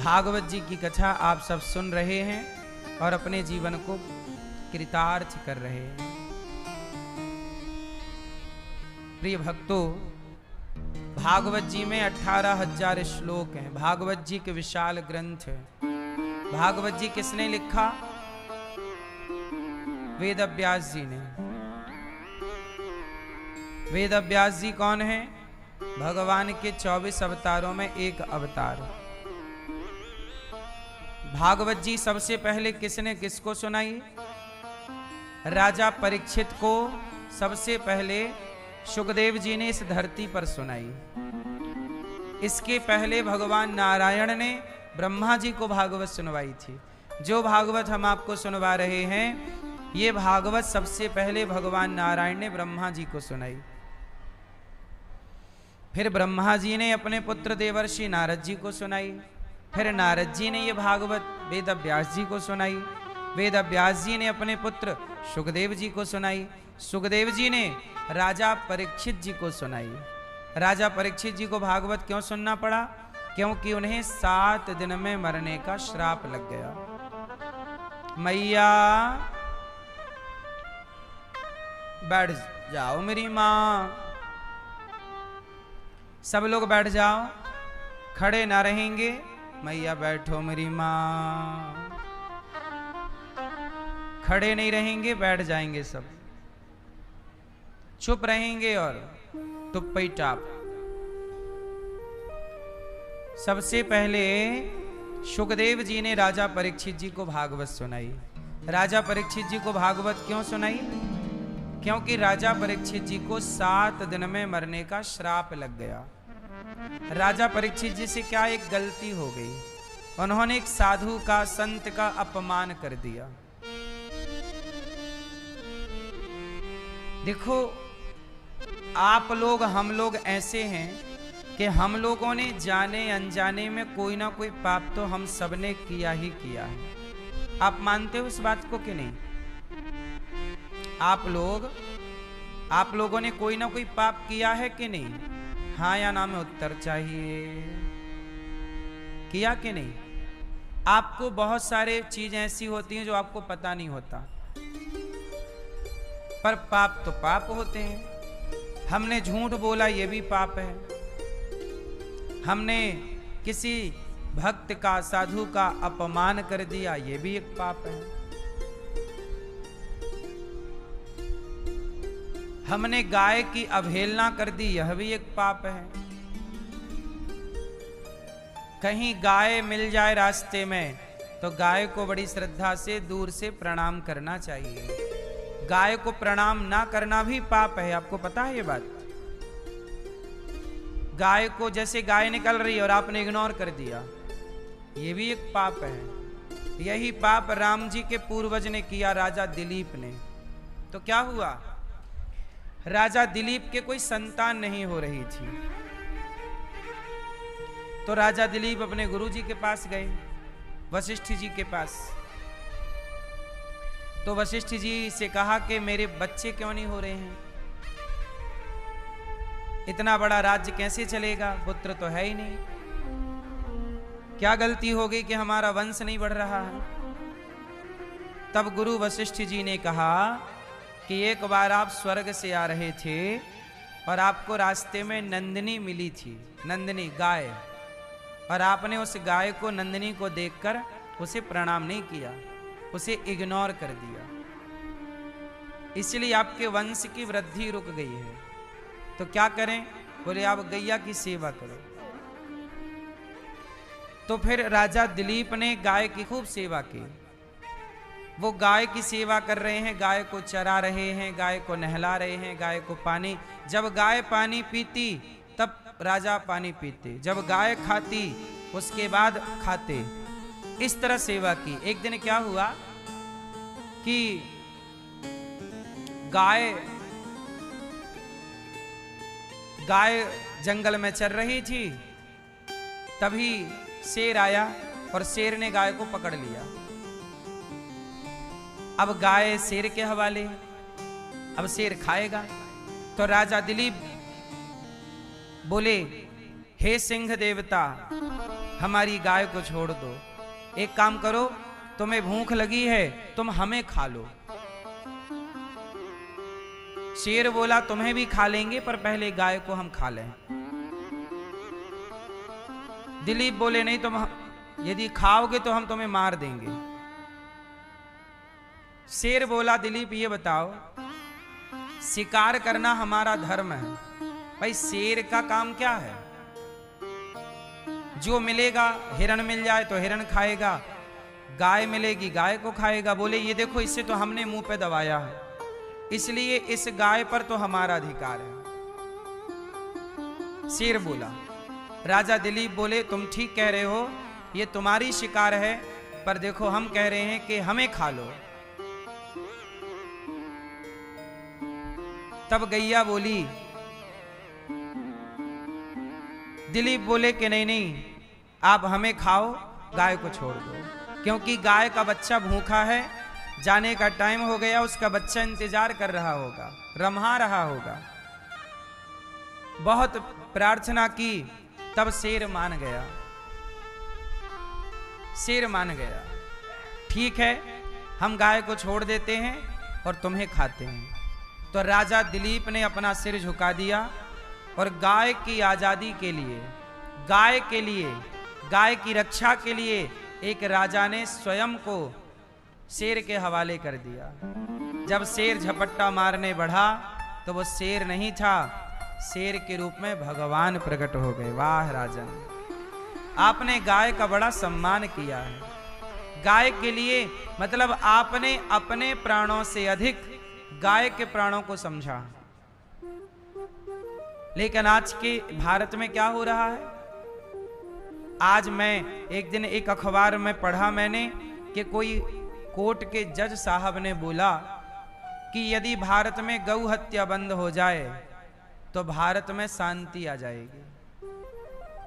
भागवत जी की कथा आप सब सुन रहे हैं और अपने जीवन को कृतार्थ कर रहे हैं। प्रिय भक्तों, भागवत जी में 18,000 श्लोक हैं। भागवत जी के विशाल ग्रंथ है। भागवत जी किसने लिखा? वेद व्यास जी ने। वेद व्यास जी कौन है? भगवान के 24 अवतारों में एक अवतार। भागवत जी सबसे पहले किसने किसको सुनाई? राजा परीक्षित को सबसे पहले सुखदेव जी ने इस धरती पर सुनाई। इसके पहले भगवान नारायण ने ब्रह्मा जी को भागवत सुनवाई थी। जो भागवत हम आपको सुनवा रहे हैं, ये भागवत सबसे पहले भगवान नारायण ने ब्रह्मा जी को सुनाई। फिर ब्रह्मा जी ने अपने पुत्र देवर्षि नारद जी को सुनाई। फिर नारद जी ने ये भागवत वेद व्यास जी को सुनाई। वेद व्यास जी ने अपने पुत्र सुखदेव जी को सुनाई। सुखदेव जी ने राजा परीक्षित जी को सुनाई। राजा परीक्षित जी को भागवत क्यों सुनना पड़ा? क्योंकि उन्हें 7 दिन में मरने का श्राप लग गया। मैया बैठ जाओ मेरी माँ, सब लोग बैठ जाओ, खड़े ना रहेंगे। मैया बैठो मेरी माँ, खड़े नहीं रहेंगे, बैठ जाएंगे सब, चुप रहेंगे और टुप्पी टाप। सबसे पहले सुखदेव जी ने राजा परीक्षित जी को भागवत सुनाई। राजा परीक्षित जी को भागवत क्यों सुनाई? क्योंकि राजा परीक्षित जी को 7 दिन में मरने का श्राप लग गया। राजा परीक्षित जी से क्या एक गलती हो गई? उन्होंने एक साधु का, संत का अपमान कर दिया। देखो, आप लोग, हम लोग ऐसे हैं कि हम लोगों ने जाने अनजाने में कोई ना कोई पाप तो हम सबने किया ही किया है। आप मानते हो इस बात को कि नहीं? आप लोगों ने कोई ना कोई पाप किया है कि नहीं? हाँ या ना में उत्तर चाहिए। किया कि नहीं? आपको बहुत सारे चीज ऐसी होती हैं जो आपको पता नहीं होता, पर पाप तो पाप होते हैं। हमने झूठ बोला, ये भी पाप है। हमने किसी भक्त का, साधु का अपमान कर दिया, ये भी एक पाप है। हमने गाय की अवहेलना कर दी, यह भी एक पाप है। कहीं गाय मिल जाए रास्ते में तो गाय को बड़ी श्रद्धा से दूर से प्रणाम करना चाहिए। गाय को प्रणाम ना करना भी पाप है। आपको पता है ये बात? गाय को, जैसे गाय निकल रही और आपने इग्नोर कर दिया, ये भी एक पाप है। यही पाप राम जी के पूर्वज ने किया, राजा दिलीप ने। तो क्या हुआ? राजा दिलीप के कोई संतान नहीं हो रही थी। तो राजा दिलीप अपने गुरु जी के पास गए, वशिष्ठ जी के पास। तो वशिष्ठ जी से कहा कि मेरे बच्चे क्यों नहीं हो रहे हैं? इतना बड़ा राज्य कैसे चलेगा? पुत्र तो है ही नहीं। क्या गलती हो गई कि हमारा वंश नहीं बढ़ रहा है? तब गुरु वशिष्ठ जी ने कहा कि एक बार आप स्वर्ग से आ रहे थे और आपको रास्ते में नंदिनी मिली थी, नंदिनी गाय, और आपने उस गाय को, नंदिनी को देखकर उसे प्रणाम नहीं किया, उसे इग्नोर कर दिया। इसलिए आपके वंश की वृद्धि रुक गई है। तो क्या करें? बोले आप गैया की सेवा करो। तो फिर राजा दिलीप ने गाय की खूब सेवा की। वो गाय की सेवा कर रहे हैं, गाय को चरा रहे हैं, गाय को नहला रहे हैं, गाय को पानी, जब गाय पानी पीती तब राजा पानी पीते, जब गाय खाती उसके बाद खाते। इस तरह सेवा की। एक दिन क्या हुआ कि गाय जंगल में चर रही थी, तभी शेर आया और शेर ने गाय को पकड़ लिया। अब गाय शेर के हवाले, अब शेर खाएगा। तो राजा दिलीप बोले, हे सिंह देवता, हमारी गाय को छोड़ दो। एक काम करो, तुम्हें भूख लगी है, तुम हमें खा लो। शेर बोला तुम्हें भी खा लेंगे, पर पहले गाय को हम खा लें। दिलीप बोले नहीं, तुम यदि खाओगे तो हम तुम्हें मार देंगे। शेर बोला दिलीप ये बताओ, शिकार करना हमारा धर्म है, भाई शेर का काम क्या है? जो मिलेगा, हिरण मिल जाए तो हिरण खाएगा, गाय मिलेगी गाय को खाएगा। बोले ये देखो, इससे तो हमने मुंह पे दबाया है, इसलिए इस गाय पर तो हमारा अधिकार है। शेर बोला। राजा दिलीप बोले तुम ठीक कह रहे हो, ये तुम्हारी शिकार है, पर देखो हम कह रहे हैं कि हमें खा लो। तब गैया बोली, दिलीप बोले कि नहीं नहीं, आप हमें खाओ, गाय को छोड़ दो, क्योंकि गाय का बच्चा भूखा है, जाने का टाइम हो गया, उसका बच्चा इंतजार कर रहा होगा, रम्हा रहा होगा। बहुत प्रार्थना की, तब शेर मान गया। शेर मान गया, ठीक है हम गाय को छोड़ देते हैं और तुम्हें खाते हैं। तो राजा दिलीप ने अपना सिर झुका दिया और गाय की आजादी के लिए, गाय के लिए, गाय की रक्षा के लिए एक राजा ने स्वयं को शेर के हवाले कर दिया। जब शेर झपट्टा मारने बढ़ा तो वो शेर नहीं था, शेर के रूप में भगवान प्रकट हो गए। वाह राजन, आपने गाय का बड़ा सम्मान किया है। गाय के लिए मतलब आपने अपने प्राणों से अधिक गाय के प्राणों को समझा। लेकिन आज के भारत में क्या हो रहा है? आज मैं एक दिन एक अखबार में पढ़ा मैंने कि कोई कोर्ट के जज साहब ने बोला कि यदि भारत में गौ हत्या बंद हो जाए तो भारत में शांति आ जाएगी।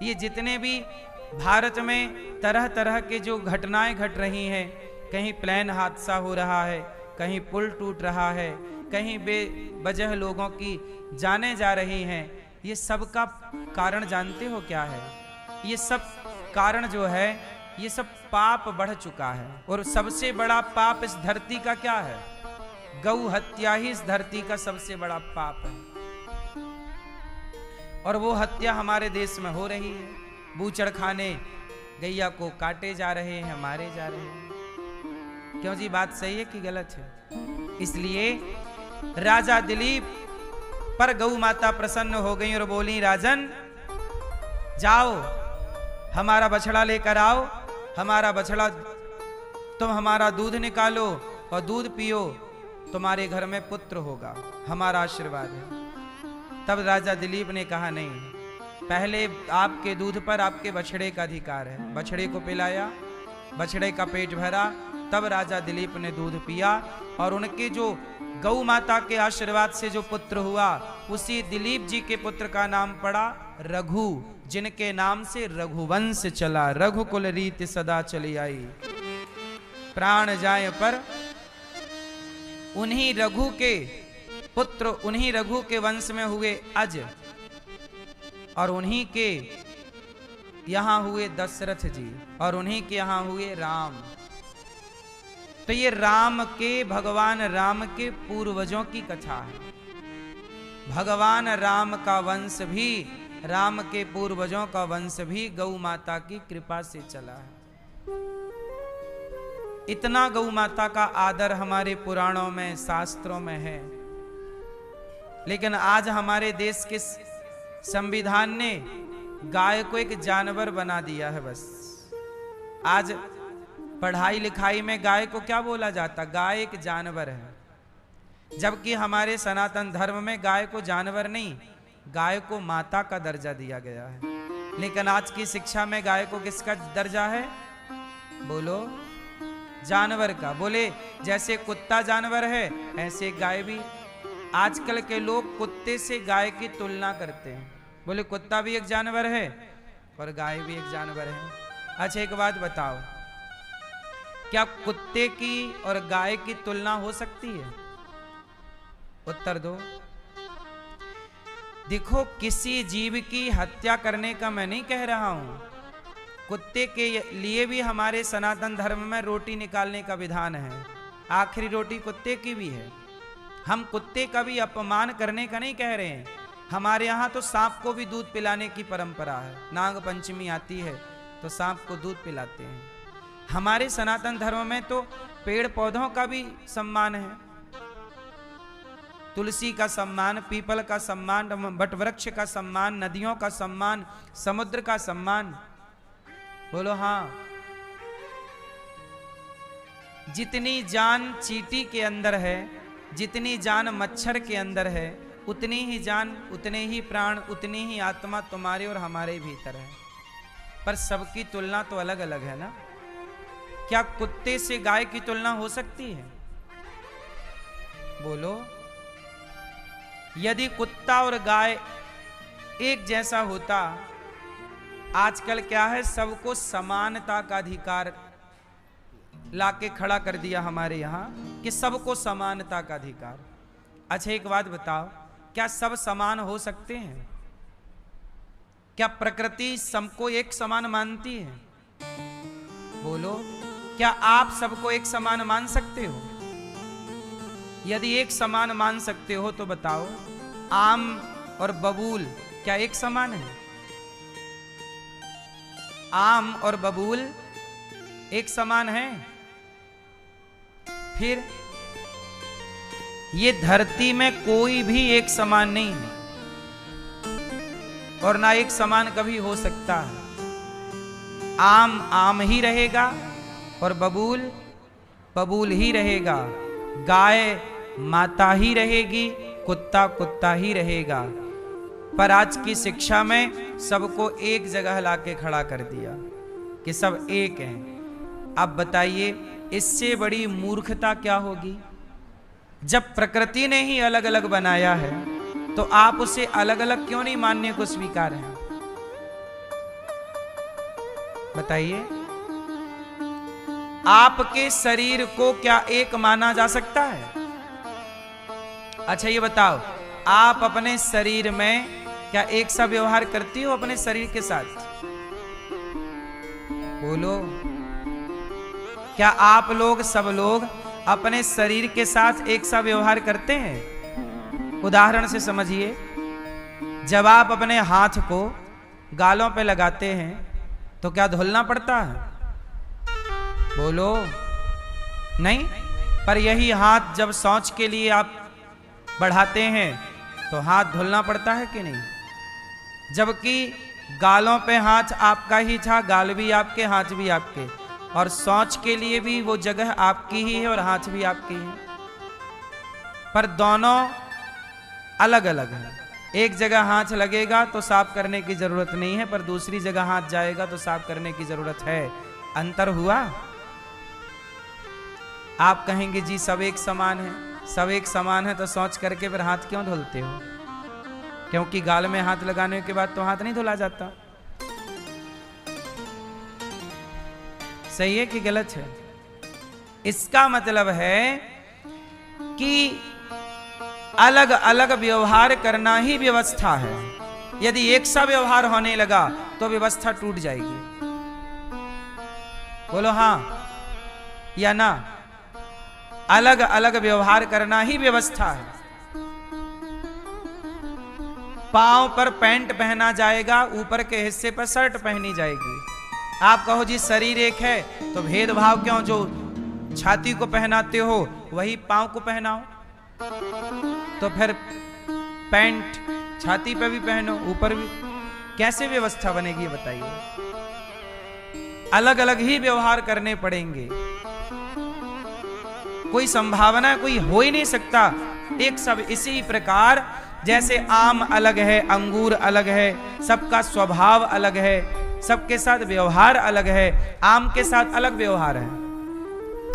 ये जितने भी भारत में तरह तरह के जो घटनाएं घट रही हैं, कहीं प्लेन हादसा हो रहा है, कहीं पुल टूट रहा है, कहीं बेवजह लोगों की जानें जा रही हैं, ये सब का कारण जानते हो क्या है? ये सब कारण जो है, ये सब पाप बढ़ चुका है। और सबसे बड़ा पाप इस धरती का क्या है? गौ हत्या ही इस धरती का सबसे बड़ा पाप है। और वो हत्या हमारे देश में हो रही है। बूचड़ खाने गैया को काटे जा रहे हैं, मारे जा रहे हैं। क्यों जी, बात सही है कि गलत है? इसलिए राजा दिलीप पर गौ माता प्रसन्न हो गई और बोली, राजन जाओ हमारा बछड़ा लेकर आओ, हमारा बछड़ा, तुम हमारा दूध निकालो और दूध पियो, तुम्हारे घर में पुत्र होगा, हमारा आशीर्वाद है। तब राजा दिलीप ने कहा नहीं, पहले आपके दूध पर आपके बछड़े का अधिकार है। बछड़े को पिलाया, बछड़े का पेट भरा, तब राजा दिलीप ने दूध पिया और उनके जो गौ माता के आशीर्वाद से जो पुत्र हुआ, उसी दिलीप जी के पुत्र का नाम पड़ा रघु, जिनके नाम से रघुवंश चला। रघुकुल रीति सदा चली आई, प्राण जाए पर उन्हीं रघु के पुत्र, उन्हीं रघु के वंश में हुए अज, और उन्हीं के यहां हुए दशरथ जी, और उन्हीं के यहां हुए राम। तो ये राम के, भगवान राम के पूर्वजों की कथा है। भगवान राम का वंश भी, राम के पूर्वजों का वंश भी गौ माता की कृपा से चला है। इतना गौ माता का आदर हमारे पुराणों में, शास्त्रों में है। लेकिन आज हमारे देश के संविधान ने गाय को एक जानवर बना दिया है। बस आज पढ़ाई लिखाई में गाय को क्या बोला जाता? गाय एक जानवर है। जबकि हमारे सनातन धर्म में गाय को जानवर नहीं, गाय को माता का दर्जा दिया गया है। लेकिन आज की शिक्षा में गाय को किसका दर्जा है? बोलो, जानवर का। बोले जैसे कुत्ता जानवर है, ऐसे गाय भी। आजकल के लोग कुत्ते से गाय की तुलना करते हैं। बोले कुत्ता भी एक जानवर है और गाय भी एक जानवर है। अच्छा एक बात बताओ, क्या कुत्ते की और गाय की तुलना हो सकती है? उत्तर दो। देखो, किसी जीव की हत्या करने का मैं नहीं कह रहा हूं, कुत्ते के लिए भी हमारे सनातन धर्म में रोटी निकालने का विधान है, आखिरी रोटी कुत्ते की भी है। हम कुत्ते का भी अपमान करने का नहीं कह रहे हैं। हमारे यहाँ तो सांप को भी दूध पिलाने की परंपरा है, नाग पंचमी आती है तो सांप को दूध पिलाते हैं। हमारे सनातन धर्म में तो पेड़ पौधों का भी सम्मान है, तुलसी का सम्मान, पीपल का सम्मान, वटवृक्ष का सम्मान, नदियों का सम्मान, समुद्र का सम्मान। बोलो हाँ। जितनी जान चींटी के अंदर है, जितनी जान मच्छर के अंदर है, उतनी ही जान, उतने ही प्राण, उतनी ही आत्मा तुम्हारे और हमारे भीतर है। पर सबकी तुलना तो अलग अलग है ना। क्या कुत्ते से गाय की तुलना हो सकती है? बोलो। यदि कुत्ता और गाय एक जैसा होता, आजकल क्या है, सबको समानता का अधिकार लाके खड़ा कर दिया हमारे यहाँ कि सबको समानता का अधिकार। अच्छा एक बात बताओ, क्या सब समान हो सकते हैं? क्या प्रकृति सबको एक समान मानती है? बोलो, क्या आप सबको एक समान मान सकते हो? यदि एक समान मान सकते हो तो बताओ, आम और बबूल क्या एक समान है? आम और बबूल एक समान है? फिर ये धरती में कोई भी एक समान नहीं है और ना एक समान कभी हो सकता है। आम आम ही रहेगा और बबूल बबूल ही रहेगा, गाय माता ही रहेगी, कुत्ता कुत्ता ही रहेगा। पर आज की शिक्षा में सबको एक जगह लाके खड़ा कर दिया कि सब एक हैं। अब बताइए इससे बड़ी मूर्खता क्या होगी? जब प्रकृति ने ही अलग अलग बनाया है तो आप उसे अलग अलग क्यों नहीं मानने को स्वीकार हैं? बताइए। आपके शरीर को क्या एक माना जा सकता है? अच्छा ये बताओ, आप अपने शरीर में क्या एक सा व्यवहार करती हो अपने शरीर के साथ? बोलो। क्या आप लोग सब लोग अपने शरीर के साथ एक सा व्यवहार करते हैं? उदाहरण से समझिए, जब आप अपने हाथ को गालों पे लगाते हैं तो क्या धुलना पड़ता है? बोलो। नहीं। पर यही हाथ जब शौच के लिए आप बढ़ाते हैं तो हाथ धुलना पड़ता है कि नहीं? जबकि गालों पे हाथ आपका ही था, गाल भी आपके, हाथ भी आपके, और शौच के लिए भी वो जगह आपकी ही है और हाथ भी आपकी है। पर दोनों अलग अलग हैं। एक जगह हाथ लगेगा तो साफ करने की जरूरत नहीं है, पर दूसरी जगह हाथ जाएगा तो साफ करने की जरूरत है। अंतर हुआ? आप कहेंगे जी सब एक समान है। सब एक समान है तो शौच करके फिर हाथ क्यों धुलते हो? क्योंकि गाल में हाथ लगाने के बाद तो हाथ नहीं धुला जाता। सही है कि गलत है? इसका मतलब है कि अलग अलग व्यवहार करना ही व्यवस्था है। यदि एक सा व्यवहार होने लगा तो व्यवस्था टूट जाएगी। बोलो हाँ या ना? अलग अलग व्यवहार करना ही व्यवस्था है। पांव पर पैंट पहना जाएगा, ऊपर के हिस्से पर शर्ट पहनी जाएगी। आप कहो जी शरीर एक है तो भेदभाव क्यों? जो छाती को पहनाते हो वही पांव को पहनाओ। तो फिर पैंट छाती पे भी पहनो, ऊपर भी। कैसे व्यवस्था बनेगी बताइए? अलग अलग ही व्यवहार करने पड़ेंगे। कोई संभावना कोई हो ही नहीं सकता एक सब। इसी प्रकार जैसे आम अलग है, अंगूर अलग है, सबका स्वभाव अलग है, सबके साथ व्यवहार अलग है। आम के साथ अलग व्यवहार है।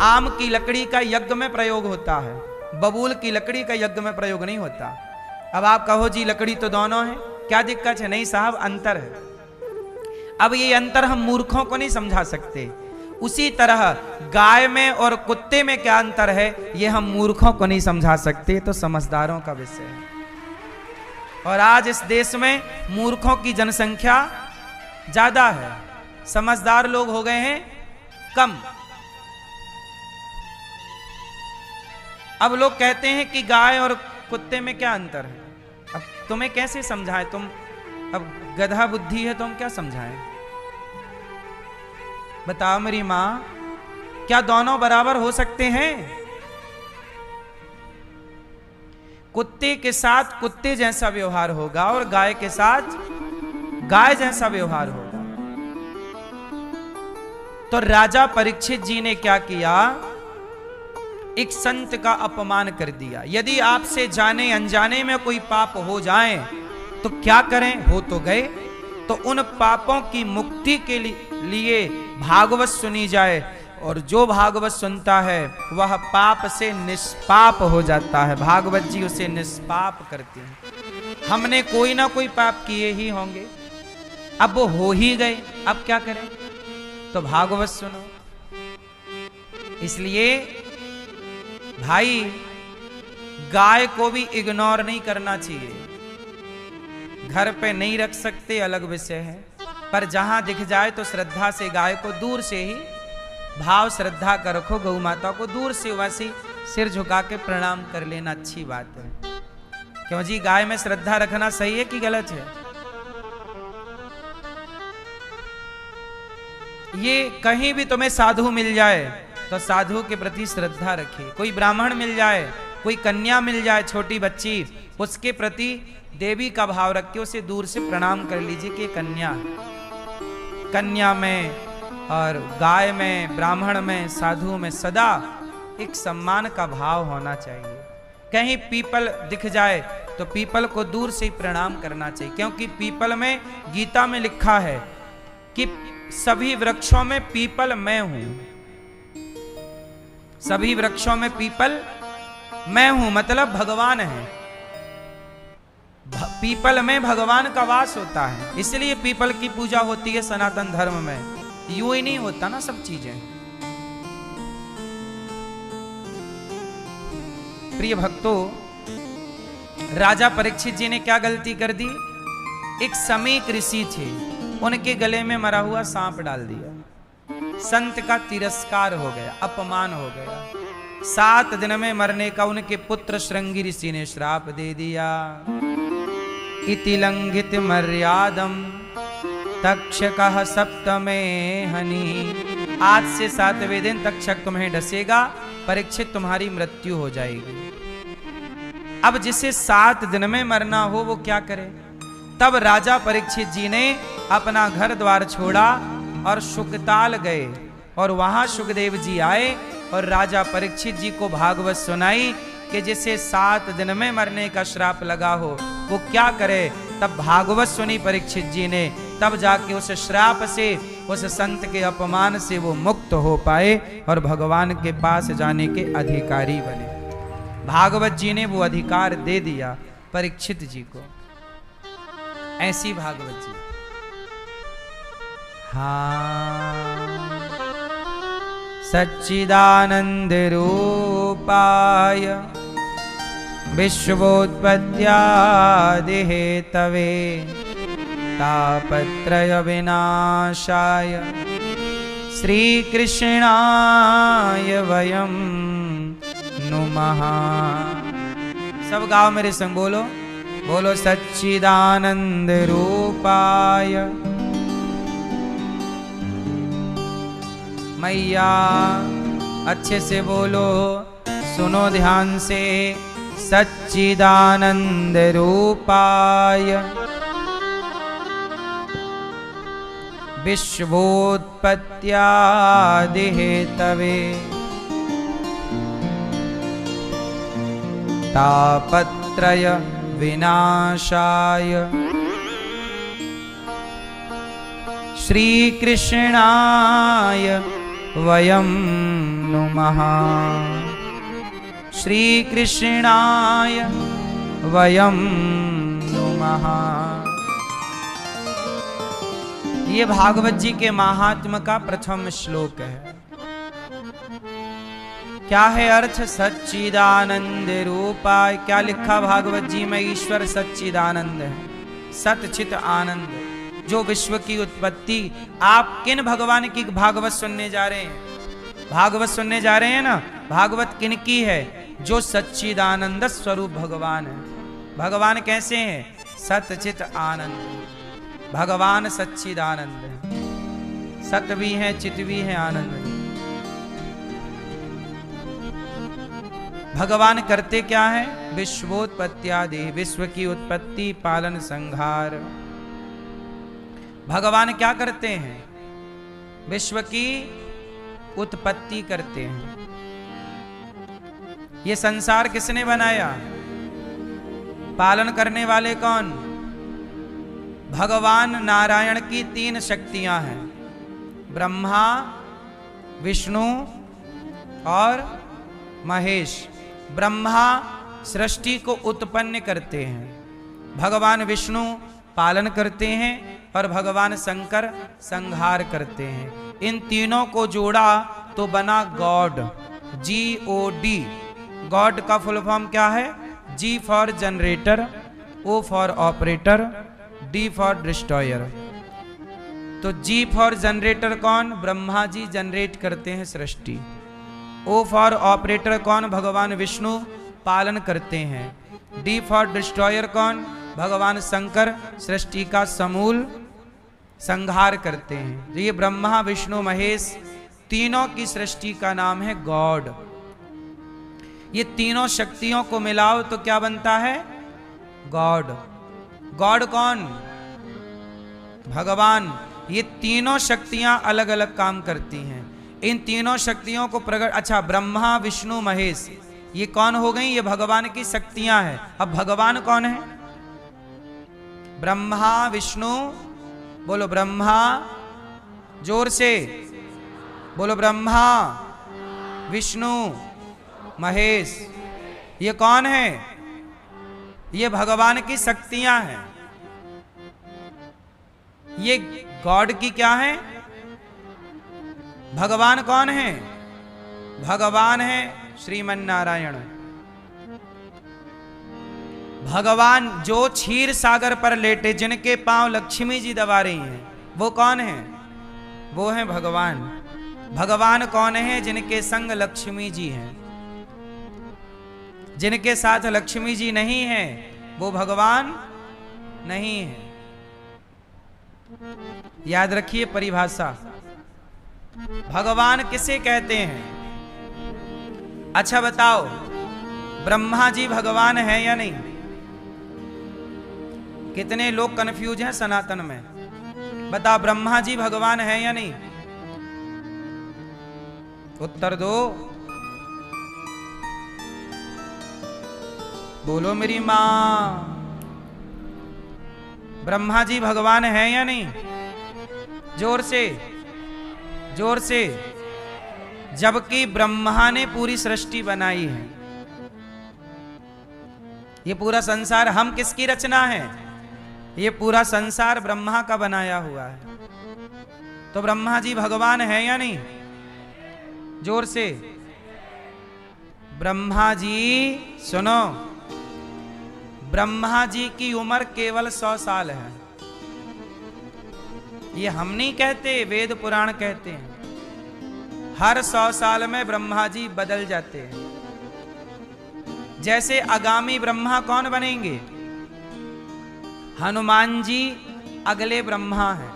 आम की लकड़ी का यज्ञ में प्रयोग होता है, बबूल की लकड़ी का यज्ञ में प्रयोग नहीं होता। अब आप कहो जी लकड़ी तो दोनों है, क्या दिक्कत है? नहीं साहब, अंतर है। अब ये अंतर हम मूर्खों को नहीं समझा सकते। उसी तरह गाय में और कुत्ते में क्या अंतर है, ये हम मूर्खों को नहीं समझा सकते, तो समझदारों का विषय है। और आज इस देश में मूर्खों की जनसंख्या ज्यादा है। समझदार लोग हो गए हैं कम। अब लोग कहते हैं कि गाय और कुत्ते में क्या अंतर है। अब तुम्हें कैसे समझाएं, तुम अब गधा बुद्धि है, तुम क्या समझाएं? बताओ मेरी मां, क्या दोनों बराबर हो सकते हैं? कुत्ते के साथ कुत्ते जैसा व्यवहार होगा और गाय के साथ गाय जैसा व्यवहार होगा। तो राजा परीक्षित जी ने क्या किया, एक संत का अपमान कर दिया। यदि आपसे जाने अनजाने में कोई पाप हो जाए तो क्या करें, हो तो गए, तो उन पापों की मुक्ति के लिए भागवत सुनी जाए, और जो भागवत सुनता है वह पाप से निष्पाप हो जाता है। भागवत जी उसे निष्पाप करते हैं। हमने कोई ना कोई पाप किए ही होंगे, अब वो हो ही गए, अब क्या करें? तो भागवत सुनो। इसलिए भाई गाय को भी इग्नोर नहीं करना चाहिए। घर पे नहीं रख सकते अलग विषय है, पर जहां दिख जाए तो श्रद्धा से गाय को दूर से ही भाव श्रद्धा कर रखो। गौ माता को दूर से वैसे सिर झुका के प्रणाम कर लेना अच्छी बात है। क्यों जी, गाय में श्रद्धा रखना सही है कि गलत है? ये कहीं भी तुम्हें साधु मिल जाए तो साधु के प्रति श्रद्धा रखिए। कोई ब्राह्मण मिल जाए, कोई कन्या मिल जाए छोटी बच्ची, उसके प्रति देवी का भाव रख के उसे दूर से प्रणाम कर लीजिए कि कन्या है। कन्या में और गाय में, ब्राह्मण में, साधु में सदा एक सम्मान का भाव होना चाहिए। कहीं पीपल दिख जाए तो पीपल को दूर से ही प्रणाम करना चाहिए, क्योंकि पीपल में गीता में लिखा है कि सभी वृक्षों में पीपल मैं हूं। सभी वृक्षों में पीपल मैं हूं, मतलब भगवान है। पीपल में भगवान का वास होता है, इसलिए पीपल की पूजा होती है सनातन धर्म में। यूं ही नहीं होता ना सब चीजें। प्रिय भक्तों, राजा परीक्षित जी ने क्या गलती कर दी? एक समीक ऋषि थे, उनके गले में मरा हुआ सांप डाल दिया। संत का तिरस्कार हो गया, अपमान हो गया। 7 दिन में मरने का उनके पुत्र श्रृंगी ऋषि ने श्राप दे दिया। इति लंघित मर्यादम तक्षकः सप्तमे हनि। आज से 7वें दिन तक्षक तुम्हें डसेगा, परीक्षित तुम्हारी मृत्यु हो जाएगी। अब जिसे 7 दिन में मरना हो वो क्या करे? तब राजा परीक्षित जी ने अपना घर द्वार छोड़ा और शुकताल गए, और वहां सुखदेव जी आए और राजा परीक्षित जी को भागवत सुनाई कि जिसे 7 दिन में मरने का श्राप लगा हो वो क्या करे। तब भागवत सुनी परीक्षित जी ने, तब जाके उस श्राप से, उस संत के अपमान से वो मुक्त हो पाए और भगवान के पास जाने के अधिकारी बने। भागवत जी ने वो अधिकार दे दिया परीक्षित जी को। ऐसी भागवत जी। हाँ, सच्चिदानंद रूपाय विश्वोत्पत्त्यादि हेतवे तापत्रय विनाशाय श्रीकृष्णाय वयं नुमः। सब गाओ मेरे संग, बोलो बोलो सच्चिदानंद रूपाय। मैया अच्छे से बोलो, सुनो ध्यान से। सच्चिदानंद रूपाय विश्वोत्पत्त्यादि हेतवे तापत्रय विनाशाय श्रीकृष्णाय वयं नुमः। श्रीकृष्णाय वयं नुमः। ये भागवत जी के महात्म्य का प्रथम श्लोक है। क्या है अर्थ? सच्चिदानंद रूपाय। क्या लिखा भागवत जी में? ईश्वर सच्चिदानंद है, सत चित आनंद। जो विश्व की उत्पत्ति। आप किन भगवान की भागवत सुनने जा रहे हैं? भागवत सुनने जा रहे हैं ना। भागवत किन की है? जो सच्चिदानंद स्वरूप भगवान है। भगवान कैसे हैं? सतचित आनंद। भगवान सच्चिदानंद है, सत भी है, चित भी है, आनंद भी। भगवान करते क्या है? विश्वोत्पत्त्यादि, विश्व की उत्पत्ति, पालन, संहार। भगवान क्या करते हैं? विश्व की उत्पत्ति करते हैं। ये संसार किसने बनाया? पालन करने वाले कौन? भगवान नारायण की 3 शक्तियां हैं, ब्रह्मा, विष्णु और महेश। ब्रह्मा सृष्टि को उत्पन्न करते हैं, भगवान विष्णु पालन करते हैं और भगवान शंकर संहार करते हैं। इन तीनों को जोड़ा तो बना गॉड, GOD। गॉड का फुल फॉर्म क्या है? G for generator, O for operator, D for destroyer. तो G फॉर जनरेटर कौन? ब्रह्मा जी जनरेट करते हैं सृष्टि। O फॉर ऑपरेटर कौन? भगवान विष्णु पालन करते हैं। D फॉर डिस्ट्रॉयर कौन? भगवान शंकर सृष्टि का समूल संहार करते हैं। ये ब्रह्मा, विष्णु, महेश तीनों की सृष्टि का नाम है गॉड। ये तीनों शक्तियों को मिलाओ तो क्या बनता है? गॉड। गॉड कौन? भगवान। ये तीनों शक्तियां अलग अलग काम करती हैं। इन तीनों शक्तियों को प्रकट, अच्छा, ब्रह्मा, विष्णु, महेश ये कौन हो गई? ये भगवान की शक्तियां हैं। अब भगवान कौन है? ब्रह्मा, विष्णु, बोलो ब्रह्मा, जोर से बोलो, ब्रह्मा, विष्णु, महेश। ये कौन है? ये भगवान की शक्तियां हैं। ये गॉड की क्या है? भगवान कौन है? भगवान है श्रीमन नारायण। भगवान जो क्षीर सागर पर लेटे, जिनके पांव लक्ष्मी जी दबा रही हैं, वो कौन है? वो है भगवान। भगवान कौन है? जिनके संग लक्ष्मी जी हैं। जिनके साथ लक्ष्मी जी नहीं है वो भगवान नहीं है। याद रखिए परिभाषा। भगवान किसे कहते हैं? अच्छा बताओ, ब्रह्मा जी भगवान है या नहीं? कितने लोग कंफ्यूज हैं सनातन में? बताओ, ब्रह्मा जी भगवान है या नहीं? उत्तर दो। बोलो मेरी मां, ब्रह्मा जी भगवान है या नहीं? जोर से, जोर से। जबकि ब्रह्मा ने पूरी सृष्टि बनाई है। ये पूरा संसार हम किसकी रचना है? ये पूरा संसार ब्रह्मा का बनाया हुआ है। तो ब्रह्मा जी भगवान है या नहीं? जोर से। ब्रह्मा जी, सुनो, ब्रह्मा जी की उम्र केवल 100 साल है। ये हम नहीं कहते, वेद पुराण कहते हैं। हर 100 साल में ब्रह्मा जी बदल जाते हैं। जैसे आगामी ब्रह्मा कौन बनेंगे? हनुमान जी अगले ब्रह्मा हैं।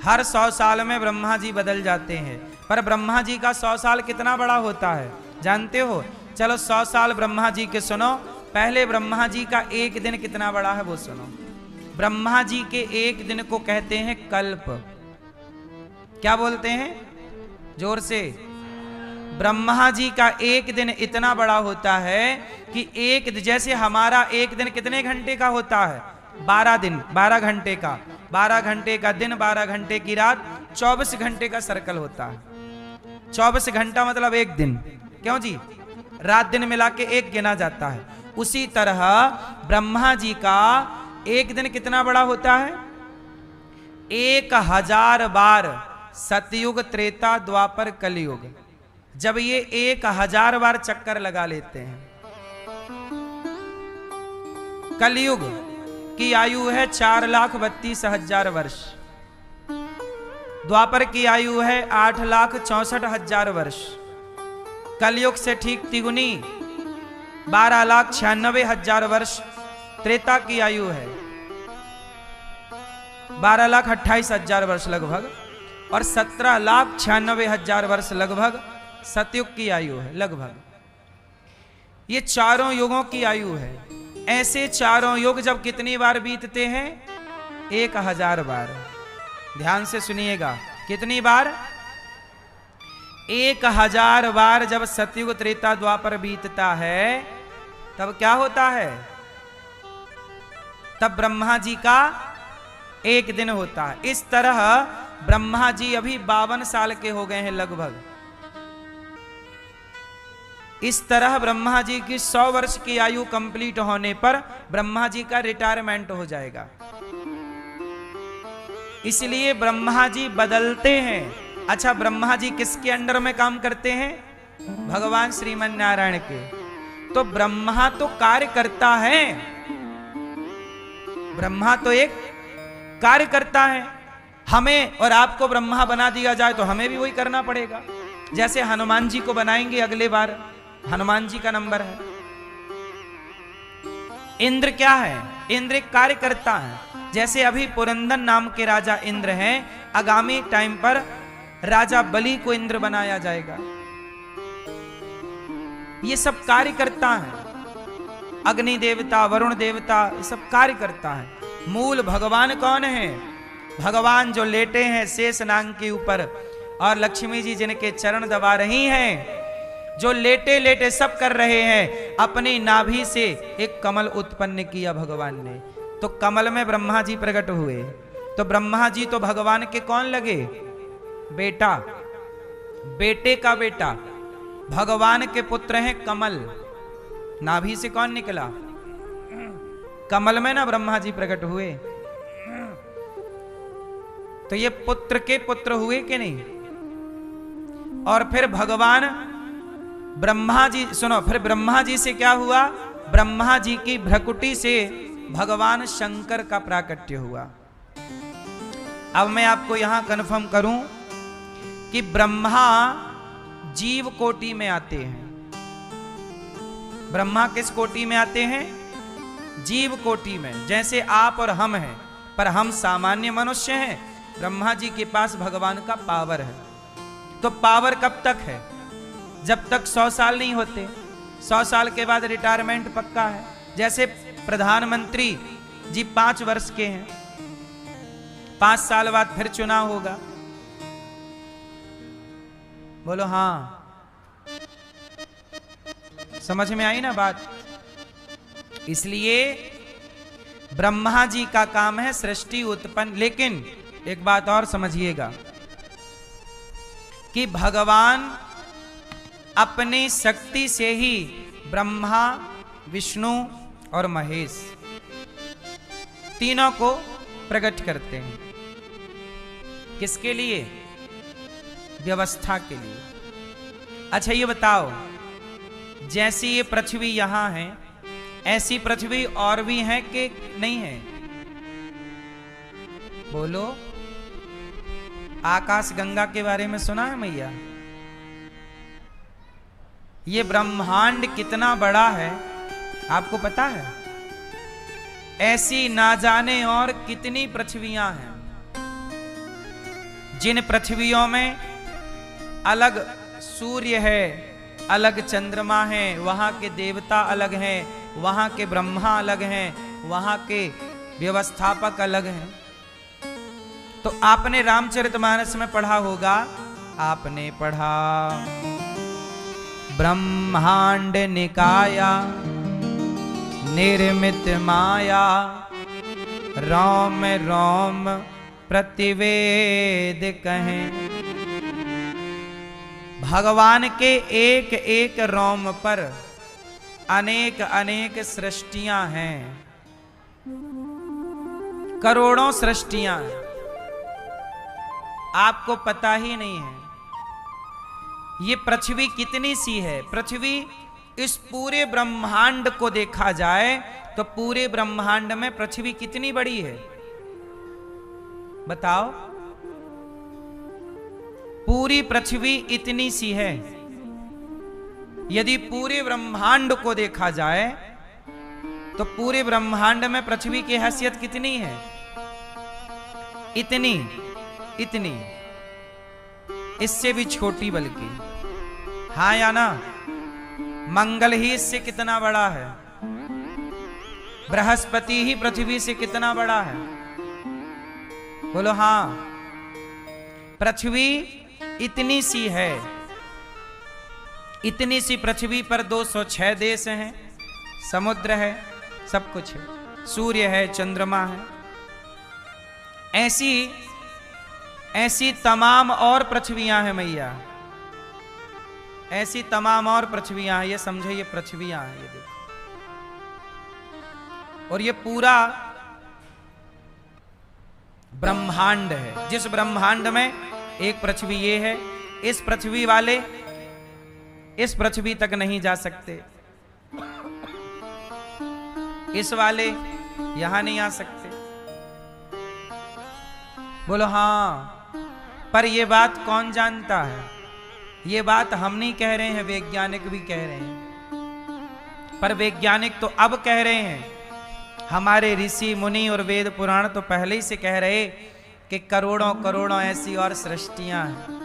हर 100 साल में ब्रह्मा जी बदल जाते हैं। पर ब्रह्मा जी का 100 साल कितना बड़ा होता है जानते हो? चलो 100 साल ब्रह्मा जी के सुनो। पहले ब्रह्मा जी का एक दिन कितना बड़ा है वो सुनो। ब्रह्मा जी के एक दिन को कहते हैं कल्प। क्या बोलते हैं? जोर से। ब्रह्मा जी का एक दिन इतना बड़ा होता है कि एक, जैसे हमारा एक दिन कितने घंटे का होता है? 12 दिन, 12 घंटे का। 12 घंटे का दिन, 12 घंटे की रात, 24 घंटे का सर्कल होता है। 24 घंटा मतलब एक दिन। क्यों जी? रात दिन मिला के एक गिना जाता है। उसी तरह ब्रह्मा जी का एक दिन कितना बड़ा होता है? 1000 बार सतयुग, त्रेता, द्वापर, कलयुग। जब ये 1000 बार चक्कर लगा लेते हैं, कलयुग की आयु है 4,32,000 वर्ष, द्वापर की आयु है 8,64,000 वर्ष, कलयुग से ठीक तिगुनी 12,96,000 वर्ष त्रेता की आयु है, 12,28,000 वर्ष लगभग, और 17,96,000 वर्ष लगभग सतयुग की आयु है लगभग। ये चारों युगों की आयु है। ऐसे चारों युग जब कितनी बार बीतते हैं? 1,000 बार। ध्यान से सुनिएगा, कितनी बार? 1,000 बार जब सतयुग त्रेता द्वापर बीतता है तब क्या होता है? तब ब्रह्मा जी का एक दिन होता है। इस तरह ब्रह्मा जी अभी 52 साल के हो गए हैं लगभग। इस तरह ब्रह्मा जी की 100 वर्ष की आयु कंप्लीट होने पर ब्रह्मा जी का रिटायरमेंट हो जाएगा। इसलिए ब्रह्मा जी बदलते हैं। अच्छा, ब्रह्मा जी किसके अंडर में काम करते हैं? भगवान श्रीमन नारायण के। तो ब्रह्मा तो कार्य करता है, ब्रह्मा तो एक कार्य करता है। हमें और आपको ब्रह्मा बना दिया जाए तो हमें भी वही करना पड़ेगा। जैसे हनुमान जी को बनाएंगे अगले बार, हनुमान जी का नंबर है। इंद्र क्या है? इंद्र एक कार्य करता है। जैसे अभी पुरंदर नाम के राजा इंद्र हैं, आगामी टाइम पर राजा बलि को इंद्र बनाया जाएगा। ये सब कार्य करता है। अग्नि देवता, वरुण देवता, ये सब कार्य करता है। मूल भगवान कौन है? भगवान जो लेटे हैं शेष नाग के ऊपर, और लक्ष्मी जी जिनके चरण दबा रही हैं, जो लेटे लेटे सब कर रहे हैं। अपनी नाभि से एक कमल उत्पन्न किया भगवान ने, तो कमल में ब्रह्मा जी प्रकट हुए। तो ब्रह्मा जी तो भगवान के कौन लगे? बेटा, बेटे का बेटा। भगवान के पुत्र हैं कमल। नाभि से कौन निकला? कमल में ना ब्रह्मा जी प्रकट हुए। तो ये पुत्र के पुत्र हुए कि नहीं? और फिर भगवान ब्रह्मा जी, सुनो, फिर ब्रह्मा जी से क्या हुआ? ब्रह्मा जी की भ्रकुटी से भगवान शंकर का प्राकट्य हुआ। अब मैं आपको यहां कन्फर्म करूं कि ब्रह्मा जीव कोटि में आते हैं। ब्रह्मा किस कोटि में आते हैं? जीव कोटि में। जैसे आप और हम हैं, पर हम सामान्य मनुष्य हैं, ब्रह्मा जी के पास भगवान का पावर है। तो पावर कब तक है? जब तक 100 साल नहीं होते। 100 साल के बाद रिटायरमेंट पक्का है। जैसे प्रधानमंत्री जी 5 वर्ष के हैं, 5 साल बाद फिर चुनाव होगा। बोलो हाँ, समझ में आई ना बात? इसलिए ब्रह्मा जी का काम है सृष्टि उत्पन्न। लेकिन एक बात और समझिएगा कि भगवान अपनी शक्ति से ही ब्रह्मा, विष्णु और महेश तीनों को प्रकट करते हैं। किसके लिए? व्यवस्था के लिए। अच्छा ये बताओ, जैसी ये पृथ्वी यहां है, ऐसी पृथ्वी और भी है कि नहीं है? बोलो। आकाश गंगा के बारे में सुना है मैया? ये ब्रह्मांड कितना बड़ा है आपको पता है? ऐसी ना जाने और कितनी पृथ्वियां हैं, जिन पृथ्वियों में अलग सूर्य है, अलग चंद्रमा है, वहां के देवता अलग हैं, वहां के ब्रह्मा अलग हैं, वहां के व्यवस्थापक अलग हैं। तो आपने रामचरितमानस में पढ़ा होगा, आपने पढ़ा ब्रह्मांड निकाया निर्मित माया रोम रोम प्रतिवेद कहें। भगवान के एक एक रोम पर अनेक अनेक सृष्टियां हैं, करोड़ों सृष्टियां हैं, आपको पता ही नहीं है। ये पृथ्वी कितनी सी है? पृथ्वी इस पूरे ब्रह्मांड को देखा जाए तो पूरे ब्रह्मांड में पृथ्वी कितनी बड़ी है बताओ। पूरी पृथ्वी इतनी सी है। यदि पूरे ब्रह्मांड को देखा जाए तो पूरे ब्रह्मांड में पृथ्वी की हैसियत कितनी है? इतनी इतनी, इससे भी छोटी बल्कि। हाँ या ना? मंगल ही इससे कितना बड़ा है, बृहस्पति ही पृथ्वी से कितना बड़ा है? बोलो हाँ। पृथ्वी इतनी सी है, इतनी सी पृथ्वी पर 206 देश हैं, समुद्र है, सब कुछ है, सूर्य है, चंद्रमा है। ऐसी ऐसी तमाम और पृथ्वियां हैं मैया, ऐसी तमाम और पृथ्वियां हैं। ये समझे, ये पृथ्वियां हैं, ये देखो। और ये पूरा ब्रह्मांड है। जिस ब्रह्मांड में एक पृथ्वी ये है, इस पृथ्वी वाले इस पृथ्वी तक नहीं जा सकते, इस वाले यहां नहीं आ सकते। बोलो हाँ। पर ये बात कौन जानता है? ये बात हम नहीं कह रहे हैं, वैज्ञानिक भी कह रहे हैं। पर वैज्ञानिक तो अब कह रहे हैं, हमारे ऋषि मुनि और वेद पुराण तो पहले ही से कह रहे कि करोड़ों करोड़ों ऐसी और सृष्टियां हैं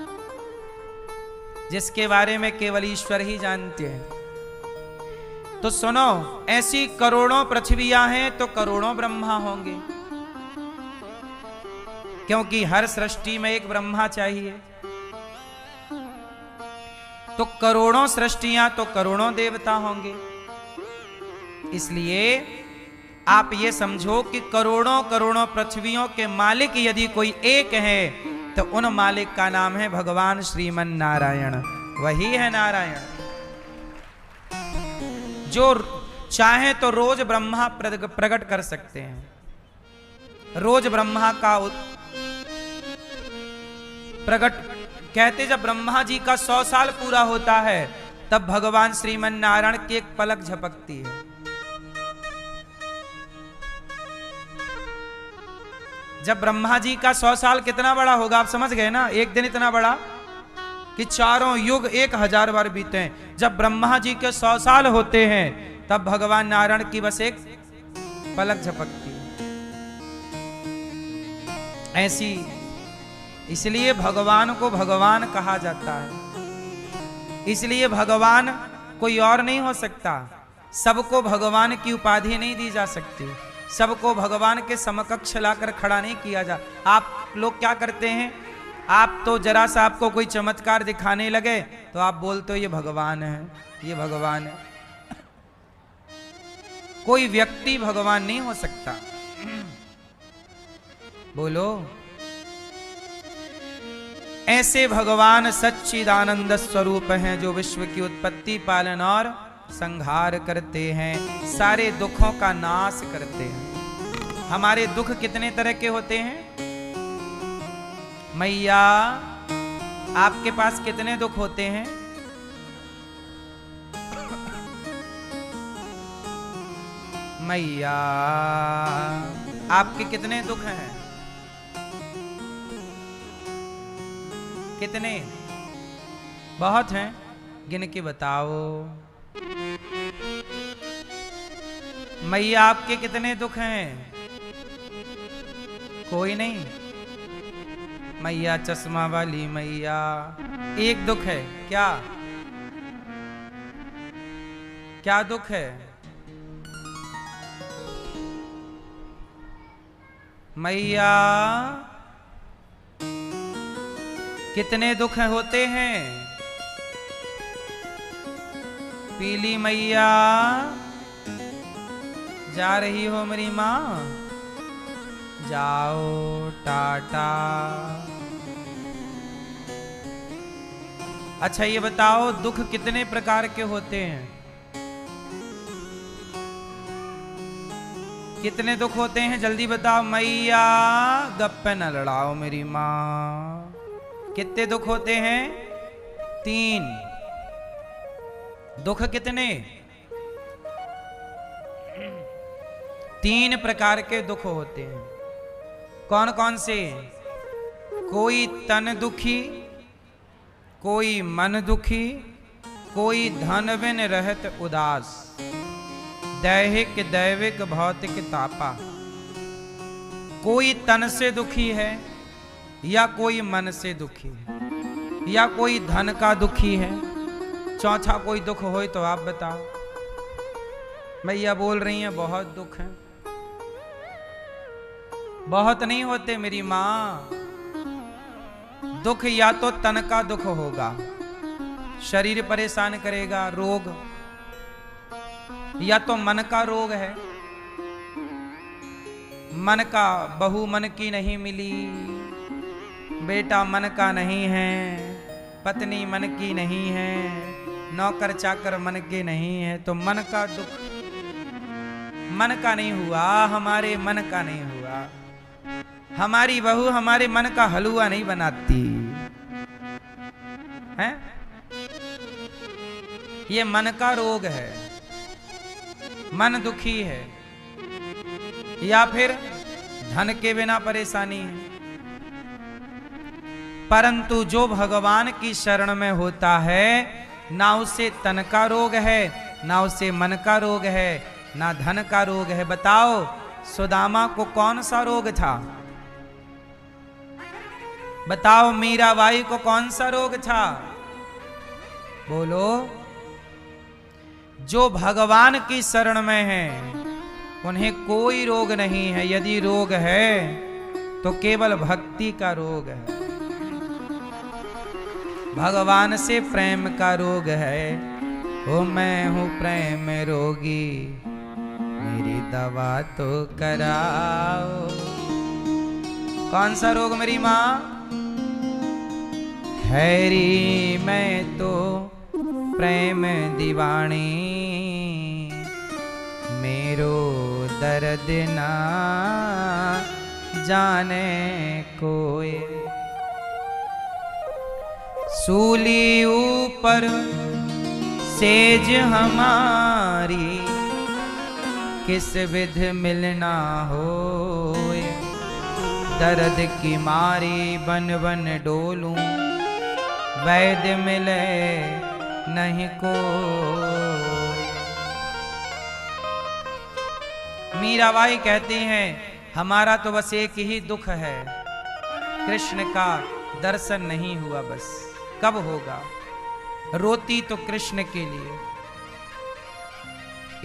जिसके बारे में केवल ईश्वर ही जानते हैं। तो सुनो, ऐसी करोड़ों पृथ्वियां हैं तो करोड़ों ब्रह्मा होंगे, क्योंकि हर सृष्टि में एक ब्रह्मा चाहिए। तो करोड़ों सृष्टियां तो करोड़ों देवता होंगे। इसलिए आप ये समझो कि करोड़ों करोड़ों पृथ्वियों के मालिक यदि कोई एक है तो उन मालिक का नाम है भगवान श्रीमन नारायण। वही है नारायण जो चाहे तो रोज ब्रह्मा प्रकट कर सकते हैं। रोज ब्रह्मा का प्रकट कहते, जब ब्रह्मा जी का 100 साल पूरा होता है तब भगवान श्रीमन नारायण की एक पलक झपकती है। जब ब्रह्मा जी का 100 साल कितना बड़ा होगा आप समझ गए ना? एक दिन इतना बड़ा कि चारों युग 1000 बार बीते हैं। जब ब्रह्मा जी के 100 साल होते हैं तब भगवान नारायण की बस एक पलक झपकती है। ऐसी इसलिए भगवान को भगवान कहा जाता है। इसलिए भगवान कोई और नहीं हो सकता। सबको भगवान की उपाधि नहीं दी जा सकती, सबको भगवान के समकक्ष लाकर खड़ा नहीं किया जा। आप लोग क्या करते हैं, आप तो जरा सा आपको कोई चमत्कार दिखाने लगे तो आप बोलते हो ये भगवान है, ये भगवान है। कोई व्यक्ति भगवान नहीं हो सकता। बोलो। ऐसे भगवान सच्चिदानंद स्वरूप हैं जो विश्व की उत्पत्ति, पालन और संहार करते हैं, सारे दुखों का नाश करते हैं। हमारे दुख कितने तरह के होते हैं मैया? आपके पास कितने दुख होते हैं? मैया आपके कितने दुख हैं? कितने? बहुत हैं, गिन के बताओ। मैया आपके कितने दुख हैं? कोई नहीं। मैया चश्मा वाली मैया, एक दुख है। क्या क्या दुख है? मैया कितने दुख होते हैं? पीली मैया जा रही हो मेरी माँ? जाओ, टाटा। अच्छा ये बताओ, दुख कितने प्रकार के होते हैं? कितने दुख होते हैं जल्दी बताओ। मैया गप्पे न लड़ाओ मेरी माँ। कितने दुख होते हैं? 3। दुख कितने? 3 प्रकार के दुख होते हैं। कौन कौन से? कोई तन दुखी, कोई मन दुखी, कोई धन बिन रहत उदास, दैहिक दैविक भौतिक तापा। कोई तन से दुखी है, या कोई मन से दुखी है, या कोई धन का दुखी है। चौथा कोई दुख हो तो आप बताओ। भैया बोल रही हैं बहुत दुख है। बहुत नहीं होते मेरी माँ। दुख या तो तन का दुख होगा, शरीर परेशान करेगा, रोग, या तो मन का रोग है, मन का, बहू मन की नहीं मिली, बेटा मन का नहीं है, पत्नी मन की नहीं है, नौकर चाकर मन के नहीं है, तो मन का दुख। मन का नहीं हुआ, हमारे मन का नहीं हुआ। हमारी बहू हमारे मन का हलवा नहीं बनाती है। ये मन का रोग है, मन दुखी है, या फिर धन के बिना परेशानी है। परंतु जो भगवान की शरण में होता है, ना उसे तन का रोग है, ना उसे मन का रोग है, ना धन का रोग है। बताओ सुदामा को कौन सा रोग था? बताओ मीराबाई को कौन सा रोग था? बोलो। जो भगवान की शरण में है उन्हें कोई रोग नहीं है। यदि रोग है तो केवल भक्ति का रोग है, भगवान से प्रेम का रोग है। ओ मैं हूं प्रेम रोगी, मेरी दवा तो कराओ। कौन सा रोग मेरी माँ? खैरी मैं तो प्रेम दीवानी, मेरो दर्द ना जाने कोई। सूली ऊपर सेज हमारी, किस विध मिलना होए। दर्द की मारी बन बन डोलूं, वैद्य मिले नहीं को। मीराबाई कहती हैं हमारा तो बस एक ही दुख है, कृष्ण का दर्शन नहीं हुआ। बस कब होगा? रोती तो कृष्ण के लिए।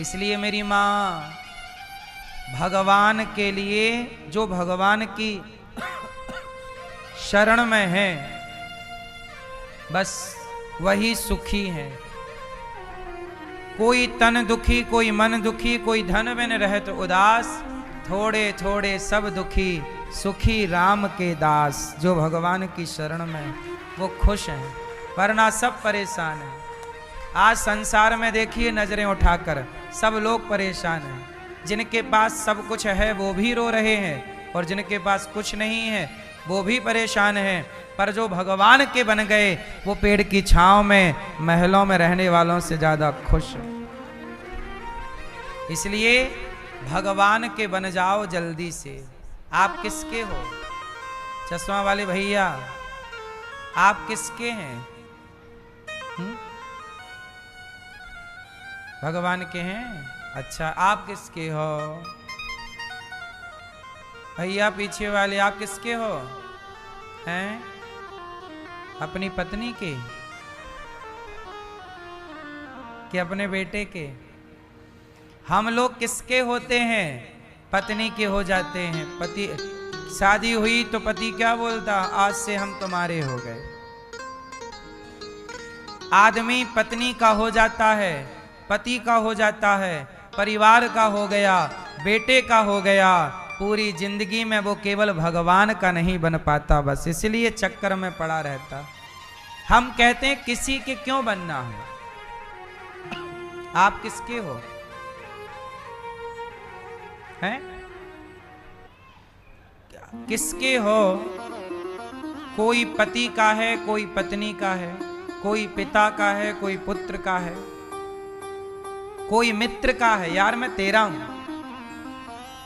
इसलिए मेरी माँ, भगवान के लिए, जो भगवान की शरण में है, बस वही सुखी है। कोई तन दुखी, कोई मन दुखी, कोई धन बिन रहत उदास, थोड़े थोड़े सब दुखी, सुखी राम के दास। जो भगवान की शरण में वो खुश हैं, वरना सब परेशान हैं। आज संसार में देखिए नजरें उठाकर सब लोग परेशान हैं। जिनके पास सब कुछ है वो भी रो रहे हैं, और जिनके पास कुछ नहीं है वो भी परेशान हैं। पर जो भगवान के बन गए वो पेड़ की छांव में, महलों में रहने वालों से ज्यादा खुश हैं। इसलिए भगवान के बन जाओ जल्दी से। आप किसके हो? चश्मा वाले भैया, आप किसके हैं? भगवान के हैं? अच्छा, आप किसके हो? भैया पीछे वाले, आप किसके हो? हैं? अपनी पत्नी के कि अपने बेटे के? हम लोग किसके होते हैं? पत्नी के हो जाते हैं। पति, शादी हुई तो पति क्या बोलता? आज से हम तुम्हारे हो गए। आदमी पत्नी का हो जाता है, पति का हो जाता है, परिवार का हो गया, बेटे का हो गया। पूरी जिंदगी में वो केवल भगवान का नहीं बन पाता, बस इसलिए चक्कर में पड़ा रहता। हम कहते हैं किसी के क्यों बनना है? आप किसके हो? हैं? किसके हो? कोई पति का है, कोई पत्नी का है, कोई पिता का है, कोई पुत्र का है। कोई मित्र का है, यार मैं तेरा हूं,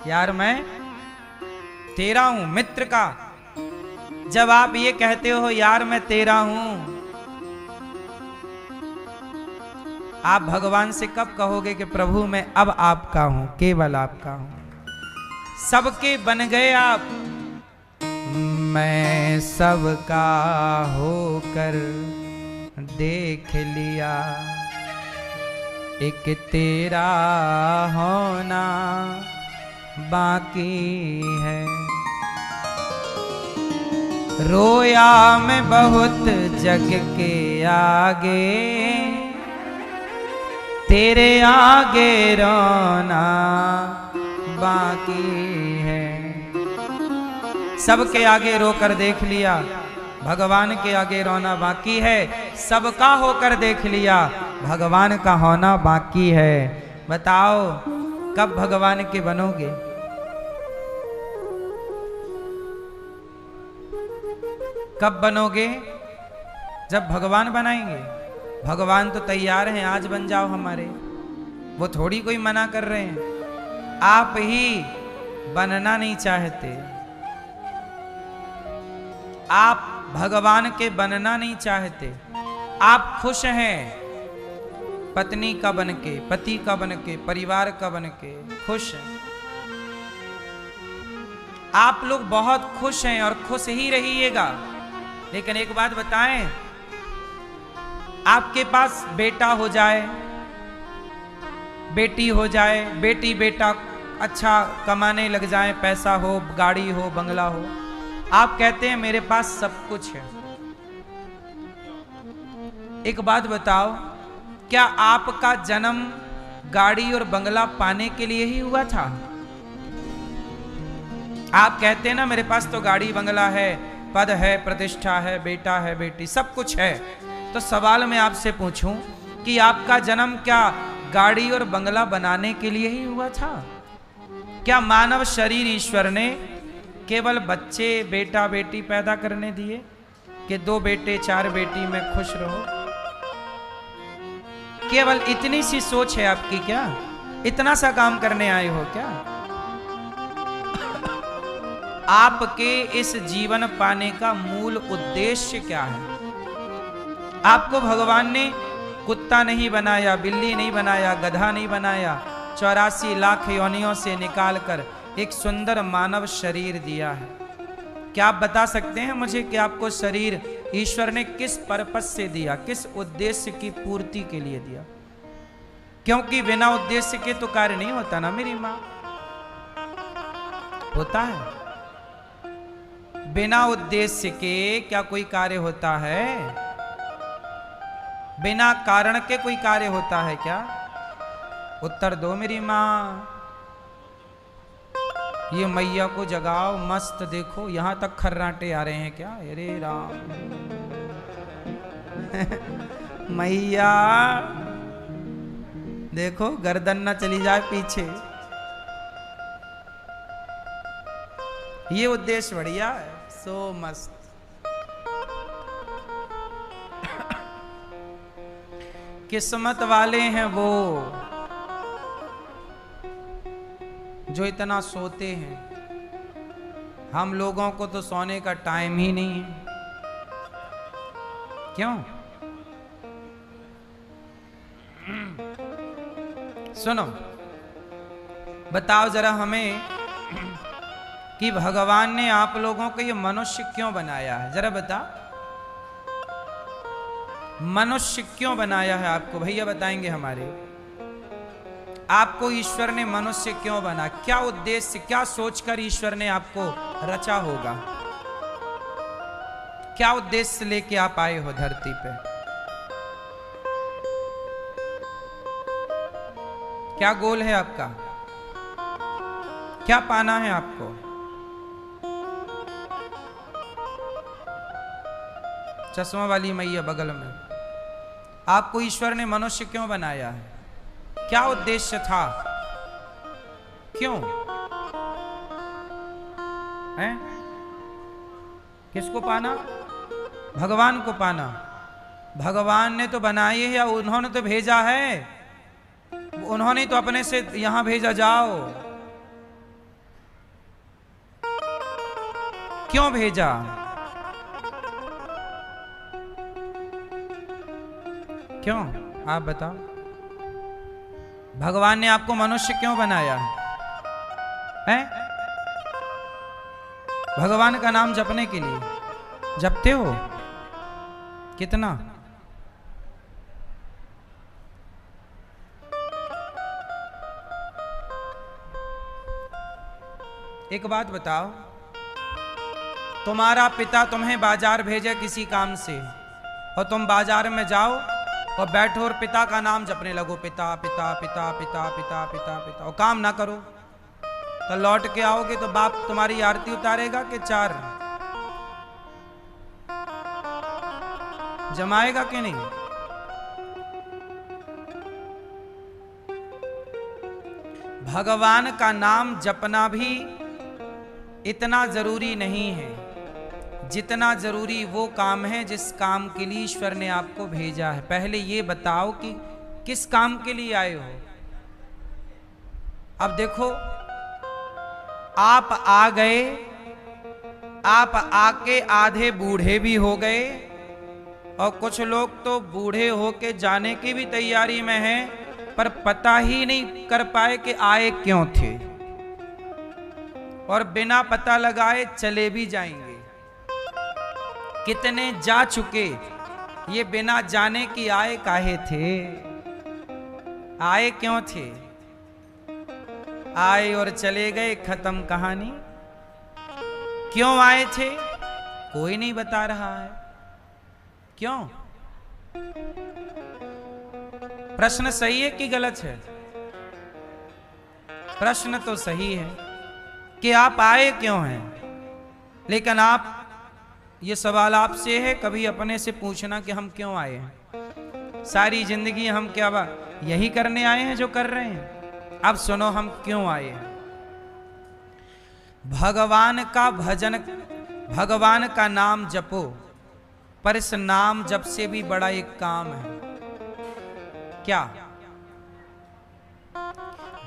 यार मैं तेरा हूं, मित्र का। जब आप ये कहते हो यार मैं तेरा हूं, आप भगवान से कब कहोगे कि प्रभु मैं अब आपका हूं, केवल आपका हूं, सबके बन गए आप। मैं सबका होकर देख लिया, एक तेरा होना बाकी है। रोया मैं बहुत जग के आगे, तेरे आगे रोना बाकी है। सबके आगे रोकर देख लिया, भगवान के आगे रोना बाकी है। सबका होकर देख लिया, भगवान का होना बाकी है। बताओ कब भगवान के बनोगे? कब बनोगे? जब भगवान बनाएंगे। भगवान तो तैयार हैं, आज बन जाओ हमारे, वो थोड़ी कोई मना कर रहे हैं। आप ही बनना नहीं चाहते, आप भगवान के बनना नहीं चाहते। आप खुश हैं पत्नी का बन के, पति का बन के, परिवार का बन के खुश हैं। आप लोग बहुत खुश हैं और खुश ही रहिएगा। लेकिन एक बात बताएं, आपके पास बेटा हो जाए, बेटी हो जाए, बेटी बेटा अच्छा कमाने लग जाए, पैसा हो, गाड़ी हो, बंगला हो, आप कहते हैं मेरे पास सब कुछ है। एक बात बताओ, क्या आपका जन्म गाड़ी और बंगला पाने के लिए ही हुआ था? आप कहते हैं ना मेरे पास तो गाड़ी बंगला है, पद है, प्रतिष्ठा है, बेटा है, बेटी, सब कुछ है। तो सवाल मैं आपसे पूछूं कि आपका जन्म क्या गाड़ी और बंगला बनाने के लिए ही हुआ था? क्या मानव शरीर ईश्वर ने केवल बच्चे, बेटा बेटी पैदा करने दिए कि 2 बेटे 4 बेटी में खुश रहो? केवल इतनी सी सोच है आपकी क्या? इतना सा काम करने आए हो क्या? आपके इस जीवन पाने का मूल उद्देश्य क्या है? आपको भगवान ने कुत्ता नहीं बनाया, बिल्ली नहीं बनाया, गधा नहीं बनाया, 84 लाख योनियों से निकालकर एक सुंदर मानव शरीर दिया है। क्या आप बता सकते हैं मुझे कि आपको शरीर ईश्वर ने किस पर्पस से दिया, किस उद्देश्य की पूर्ति के लिए दिया? क्योंकि बिना उद्देश्य के तो कार्य नहीं होता ना मेरी मां। होता है? बिना उद्देश्य के क्या कोई कार्य होता है? बिना कारण के कोई कार्य होता है क्या? उत्तर दो मेरी मां। ये मैया को जगाओ, मस्त देखो, यहां तक खर्राटे आ रहे हैं क्या? अरे राम मैया देखो, गर्दन ना चली जाए पीछे। ये उद्देश्य बढ़िया है, सो मस्त। किस्मत वाले हैं वो जो इतना सोते हैं। हम लोगों को तो सोने का टाइम ही नहीं है। क्यों? सुनो, बताओ जरा हमें कि भगवान ने आप लोगों को ये मनुष्य क्यों बनाया है? जरा बता, मनुष्य क्यों बनाया है आपको? भैया बताएंगे हमारे। आपको ईश्वर ने मनुष्य क्यों बना? क्या उद्देश्य, क्या सोचकर ईश्वर ने आपको रचा होगा? क्या उद्देश्य लेके आप आए हो धरती पे? क्या गोल है आपका? क्या पाना है आपको? चश्मा वाली मैया बगल में, आपको ईश्वर ने मनुष्य क्यों बनाया है? क्या उद्देश्य था? क्यों है? किसको पाना? भगवान को पाना। भगवान ने तो बनाए है या उन्होंने तो भेजा है? उन्होंने तो अपने से यहां भेजा, जाओ। क्यों भेजा? क्यों? आप बताओ। भगवान ने आपको मनुष्य क्यों बनाया है? भगवान का नाम जपने के लिए। जपते हो कितना? एक बात बताओ, तुम्हारा पिता तुम्हें बाजार भेजे किसी काम से, और तुम बाजार में जाओ और बैठो और पिता का नाम जपने लगो, पिता पिता पिता पिता पिता पिता पिता, और काम ना करो, तो लौट के आओगे तो बाप तुम्हारी आरती उतारेगा कि चार जमाएगा कि नहीं? भगवान का नाम जपना भी इतना जरूरी नहीं है जितना जरूरी वो काम है जिस काम के लिए ईश्वर ने आपको भेजा है। पहले ये बताओ कि किस काम के लिए आए हो। अब देखो, आप आ गए, आप आके आधे बूढ़े भी हो गए, और कुछ लोग तो बूढ़े होके जाने की भी तैयारी में हैं, पर पता ही नहीं कर पाए कि आए क्यों थे, और बिना पता लगाए चले भी जाएंगे। कितने जा चुके, ये बिना जाने कि आए काहे थे, आए क्यों थे, आए और चले गए, खत्म कहानी। क्यों आए थे कोई नहीं बता रहा है। क्यों? प्रश्न सही है कि गलत है? प्रश्न तो सही है कि आप आए क्यों हैं, लेकिन आप, ये सवाल आपसे है, कभी अपने से पूछना कि हम क्यों आए हैं। सारी जिंदगी हम क्या यही करने आए हैं जो कर रहे हैं? अब सुनो हम क्यों आए हैं। भगवान का भजन, भगवान का नाम जपो, पर इस नाम जप से भी बड़ा एक काम है। क्या?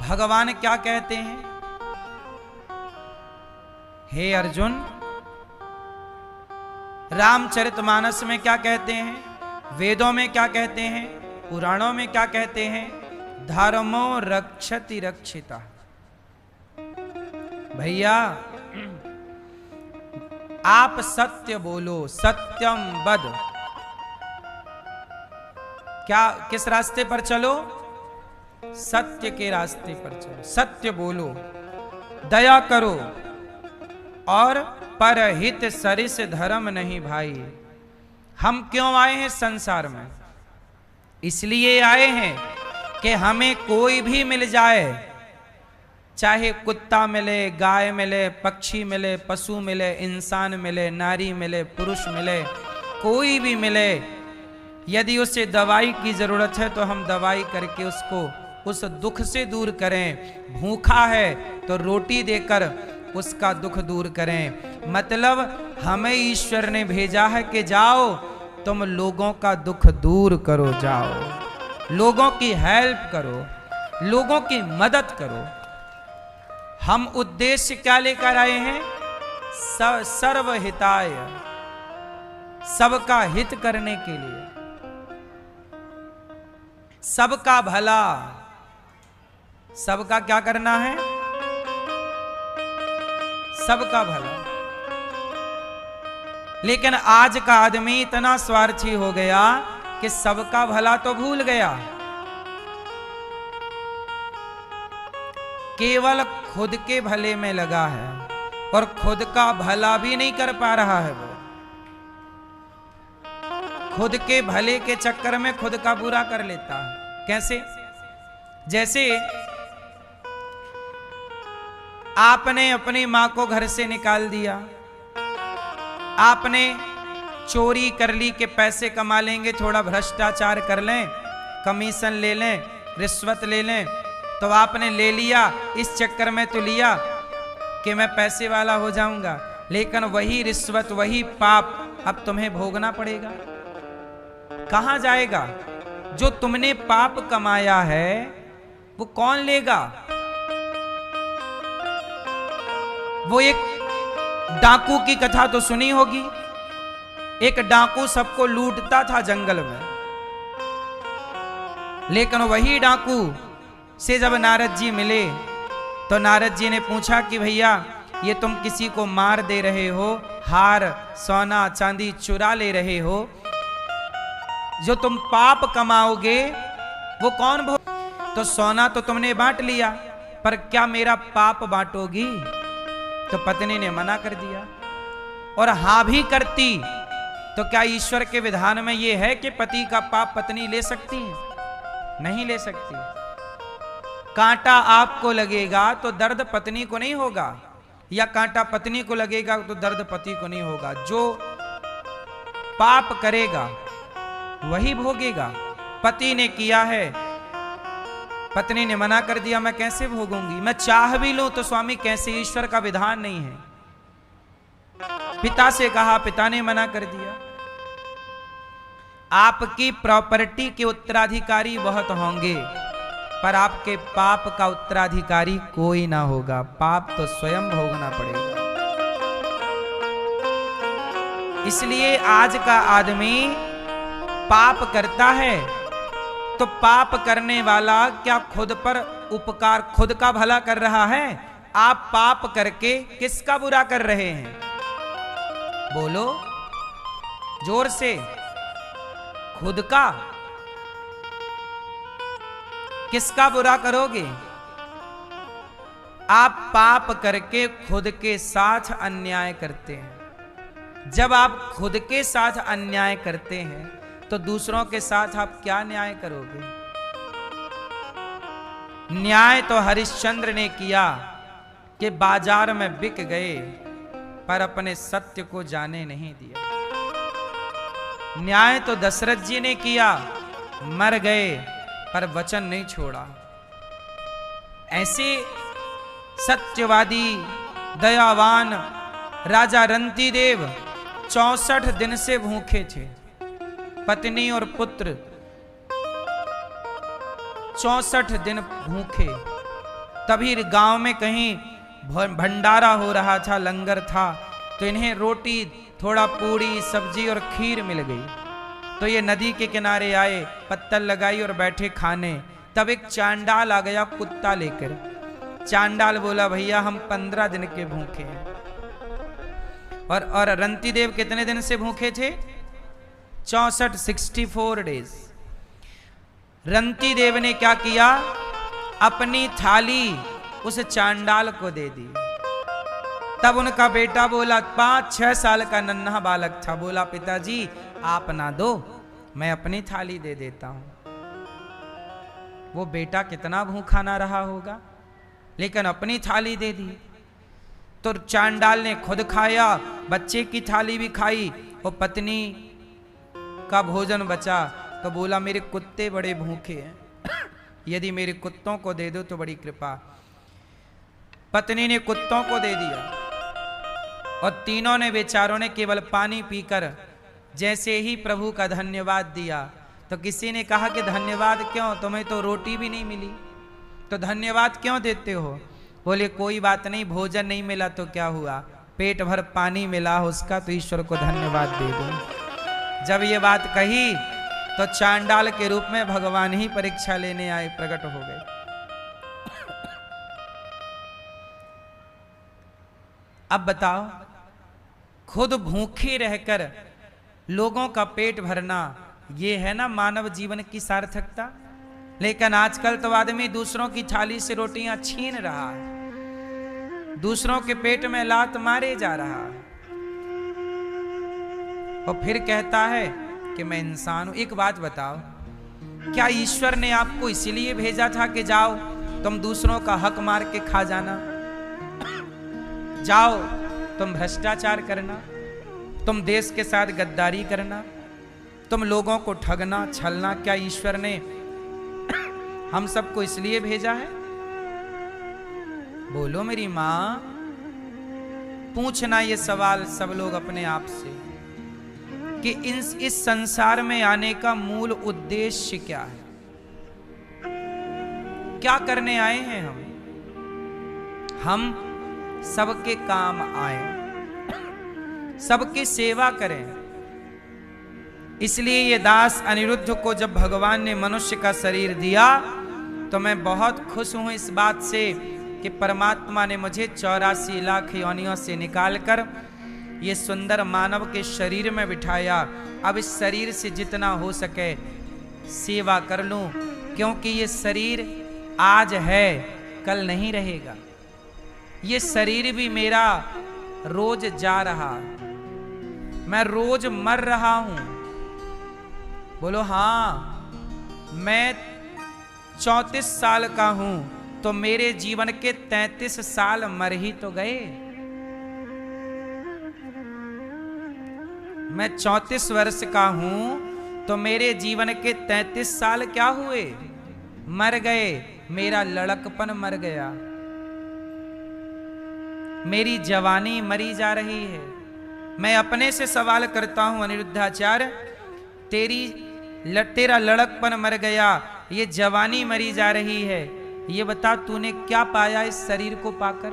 भगवान क्या कहते हैं? हे अर्जुन, रामचरितमानस में क्या कहते हैं, वेदों में क्या कहते हैं, पुराणों में क्या कहते हैं? धर्मो रक्षति रक्षिता। भैया आप सत्य बोलो, सत्यम वद। क्या, किस रास्ते पर चलो? सत्य के रास्ते पर चलो, सत्य बोलो, दया करो, और परहित सरिस धर्म नहीं भाई। हम क्यों आए हैं संसार में? इसलिए आए हैं कि हमें कोई भी मिल जाए, चाहे कुत्ता मिले, गाय मिले, पक्षी मिले, पशु मिले, इंसान मिले, नारी मिले, पुरुष मिले, कोई भी मिले, यदि उसे दवाई की जरूरत है तो हम दवाई करके उसको उस दुख से दूर करें। भूखा है तो रोटी देकर उसका दुख दूर करें। मतलब हमें ईश्वर ने भेजा है कि जाओ तुम लोगों का दुख दूर करो, जाओ लोगों की हेल्प करो, लोगों की मदद करो। हम उद्देश्य क्या लेकर आए हैं? सर्वहिताय, सबका हित करने के लिए, सबका भला। सबका क्या करना है? सबका भला। लेकिन आज का आदमी इतना स्वार्थी हो गया कि सबका भला तो भूल गया, केवल खुद के भले में लगा है, और खुद का भला भी नहीं कर पा रहा है। वो खुद के भले के चक्कर में खुद का बुरा कर लेता है। कैसे? जैसे आपने अपनी मां को घर से निकाल दिया, आपने चोरी कर ली कि पैसे कमा लेंगे, थोड़ा भ्रष्टाचार कर लें, कमीशन ले लें, रिश्वत ले लें, तो आपने ले लिया। इस चक्कर में तो लिया कि मैं पैसे वाला हो जाऊंगा, लेकिन वही रिश्वत, वही पाप अब तुम्हें भोगना पड़ेगा। कहां जाएगा? जो तुमने पाप कमाया है वो कौन लेगा? वो एक डाकू की कथा तो सुनी होगी। एक डाकू सबको लूटता था जंगल में, लेकिन वही डाकू से जब नारद जी मिले तो नारद जी ने पूछा कि भैया ये तुम किसी को मार दे रहे हो, हार सोना चांदी चुरा ले रहे हो, जो तुम पाप कमाओगे वो कौन भोग? तो सोना तो तुमने बांट लिया, पर क्या मेरा पाप बांटोगी? तो पत्नी ने मना कर दिया। और हां भी करती तो क्या ईश्वर के विधान में यह है कि पति का पाप पत्नी ले सकती है? नहीं ले सकती। कांटा आपको लगेगा तो दर्द पत्नी को नहीं होगा, या कांटा पत्नी को लगेगा तो दर्द पति को नहीं होगा। जो पाप करेगा वही भोगेगा। पति ने किया है, पत्नी ने मना कर दिया, मैं कैसे भोगूंगी? मैं चाह भी लूं तो स्वामी कैसे? ईश्वर का विधान नहीं है। पिता से कहा, पिता ने मना कर दिया। आपकी प्रॉपर्टी के उत्तराधिकारी बहुत होंगे, पर आपके पाप का उत्तराधिकारी कोई ना होगा। पाप तो स्वयं भोगना पड़ेगा। इसलिए आज का आदमी पाप करता है तो पाप करने वाला क्या खुद पर उपकार, खुद का भला कर रहा है? आप पाप करके किसका बुरा कर रहे हैं? बोलो जोर से। खुद का। किसका बुरा करोगे? आप पाप करके खुद के साथ अन्याय करते हैं। जब आप खुद के साथ अन्याय करते हैं तो दूसरों के साथ आप क्या न्याय करोगे? न्याय तो हरिश्चंद्र ने किया कि बाजार में बिक गए, पर अपने सत्य को जाने नहीं दिया। न्याय तो दशरथ जी ने किया, मर गए पर वचन नहीं छोड़ा। ऐसे सत्यवादी दयावान राजा रंतीदेव 64 दिन से भूखे थे। पत्नी और पुत्र 64 दिन भूखे। तभी गांव में कहीं भंडारा हो रहा था, लंगर था, तो इन्हें रोटी, थोड़ा पूड़ी, सब्जी और खीर मिल गई। तो ये नदी के किनारे आए, पत्तल लगाई और बैठे खाने। तब एक चांडाल आ गया कुत्ता लेकर। चांडाल बोला, भैया हम 15 दिन के भूखे हैं। और रंतीदेव कितने दिन से भूखे थे? 64 डेज। रंतीदेव ने क्या किया? अपनी थाली उस चांडाल को दे दी। तब उनका बेटा बोला, 5-6 साल का नन्हा बालक था, बोला, पिताजी आप ना दो, मैं अपनी थाली दे देता हूं। वो बेटा कितना भूखा ना रहा होगा, लेकिन अपनी थाली दे दी। तो चांडाल ने खुद खाया, बच्चे की थाली भी खाई, और पत्नी का भोजन बचा तो बोला, मेरे कुत्ते बड़े भूखे हैं, यदि मेरे कुत्तों को दे दो तो बड़ी कृपा। पत्नी ने कुत्तों को दे दिया, और तीनों ने, बेचारों ने केवल पानी पीकर जैसे ही प्रभु का धन्यवाद दिया, तो किसी ने कहा कि धन्यवाद क्यों? तुम्हें तो रोटी भी नहीं मिली, तो धन्यवाद क्यों देते हो? बोले, कोई बात नहीं, भोजन नहीं मिला तो क्या हुआ, पेट भर पानी मिला उसका तो ईश्वर को धन्यवाद दे दो। जब ये बात कही तो चांडाल के रूप में भगवान ही परीक्षा लेने आए, प्रकट हो गए। अब बताओ, खुद भूखे रहकर लोगों का पेट भरना, ये है ना मानव जीवन की सार्थकता? लेकिन आजकल तो आदमी दूसरों की थाली से रोटियां छीन रहा है, दूसरों के पेट में लात मारे जा रहा है, और फिर कहता है कि मैं इंसान हूं। एक बात बताओ, क्या ईश्वर ने आपको इसलिए भेजा था कि जाओ तुम दूसरों का हक मार के खा जाना? जाओ तुम भ्रष्टाचार करना, तुम देश के साथ गद्दारी करना, तुम लोगों को ठगना, छलना? क्या ईश्वर ने हम सबको इसलिए भेजा है? बोलो मेरी मां, पूछना ये सवाल सब लोग अपने आप से कि इस संसार में आने का मूल उद्देश्य क्या है? क्या करने आए हैं हम सबके काम आए, सबकी सेवा करें। इसलिए ये दास अनिरुद्ध को जब भगवान ने मनुष्य का शरीर दिया तो मैं बहुत खुश हूं इस बात से कि परमात्मा ने मुझे 84 लाख योनियों से निकालकर ये सुंदर मानव के शरीर में बिठाया। अब इस शरीर से जितना हो सके सेवा कर लूं, क्योंकि ये शरीर आज है कल नहीं रहेगा। ये शरीर भी मेरा रोज जा रहा, मैं रोज मर रहा हूं। बोलो हाँ, मैं 34 साल का हूं तो मेरे जीवन के 33 साल मर ही तो गए। मैं 34 वर्ष का हूं तो मेरे जीवन के 33 साल क्या हुए, मर गए। मेरा लड़कपन मर गया, मेरी जवानी मरी जा रही है। मैं अपने से सवाल करता हूं अनिरुद्धाचार्य, तेरा लड़कपन मर गया, ये जवानी मरी जा रही है, ये बता तूने क्या पाया इस शरीर को पाकर?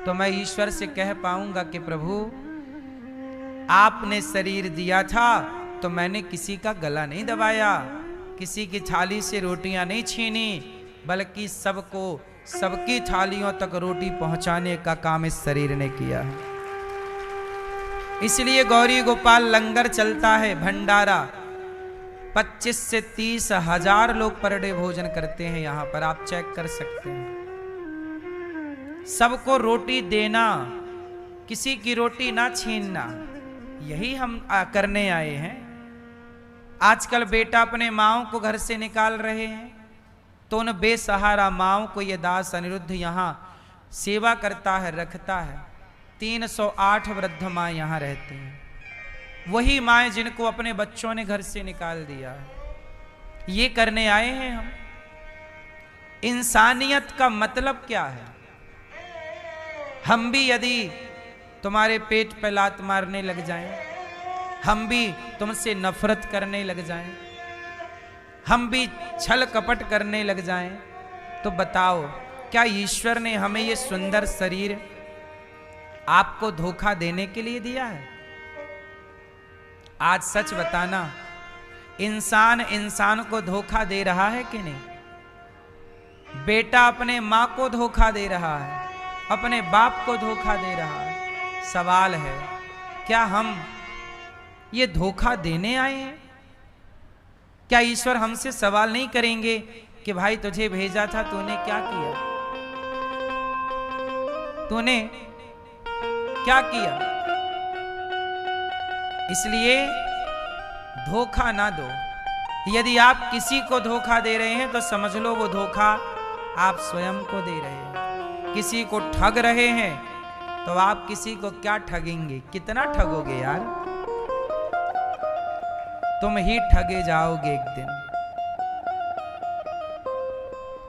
तो मैं ईश्वर से कह पाऊंगा कि प्रभु आपने शरीर दिया था तो मैंने किसी का गला नहीं दबाया, किसी की थाली से रोटियां नहीं छीनी, बल्कि सबको सबकी थालियों तक रोटी पहुंचाने का काम इस शरीर ने किया है। इसलिए गौरी गोपाल लंगर चलता है, भंडारा। 25 से 30 हजार लोग पर डे भोजन करते हैं यहां पर, आप चेक कर सकते हैं। सबको रोटी देना, किसी की रोटी ना छीनना, यही हम करने आए हैं। आजकल बेटा अपने माओ को घर से निकाल रहे हैं, तो उन बेसहारा माओ को ये दास अनिरुद्ध यहां सेवा करता है, रखता है। 308 वृद्ध माँ यहां रहते हैं, वही माएँ जिनको अपने बच्चों ने घर से निकाल दिया। ये करने आए हैं हम। इंसानियत का मतलब क्या है? हम भी यदि तुम्हारे पेट पे लात मारने लग जाएं, हम भी तुमसे नफरत करने लग जाएं, हम भी छल कपट करने लग जाएं, तो बताओ क्या ईश्वर ने हमें ये सुंदर शरीर आपको धोखा देने के लिए दिया है? आज सच बताना, इंसान इंसान को धोखा दे रहा है कि नहीं? बेटा अपने मां को धोखा दे रहा है, अपने बाप को धोखा दे रहा है। सवाल है, क्या हम ये धोखा देने आए हैं? क्या ईश्वर हमसे सवाल नहीं करेंगे कि भाई तुझे भेजा था, तूने क्या किया? तूने क्या किया? इसलिए धोखा ना दो। यदि आप किसी को धोखा दे रहे हैं तो समझ लो वो धोखा आप स्वयं को दे रहे हैं। किसी को ठग रहे हैं तो आप किसी को क्या ठगेंगे? कितना ठगोगे यार? तुम ही ठगे जाओगे एक दिन।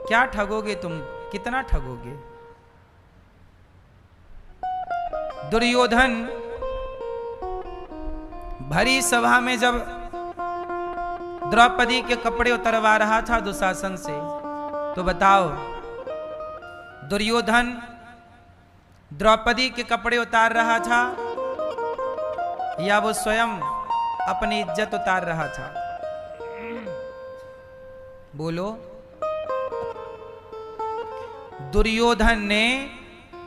क्या ठगोगे तुम? कितना ठगोगे? दुर्योधन भरी सभा में जब द्रौपदी के कपड़े उतरवा रहा था दुशासन से, तो बताओ दुर्योधन द्रौपदी के कपड़े उतार रहा था या वो स्वयं अपनी इज्जत उतार रहा था? बोलो। दुर्योधन ने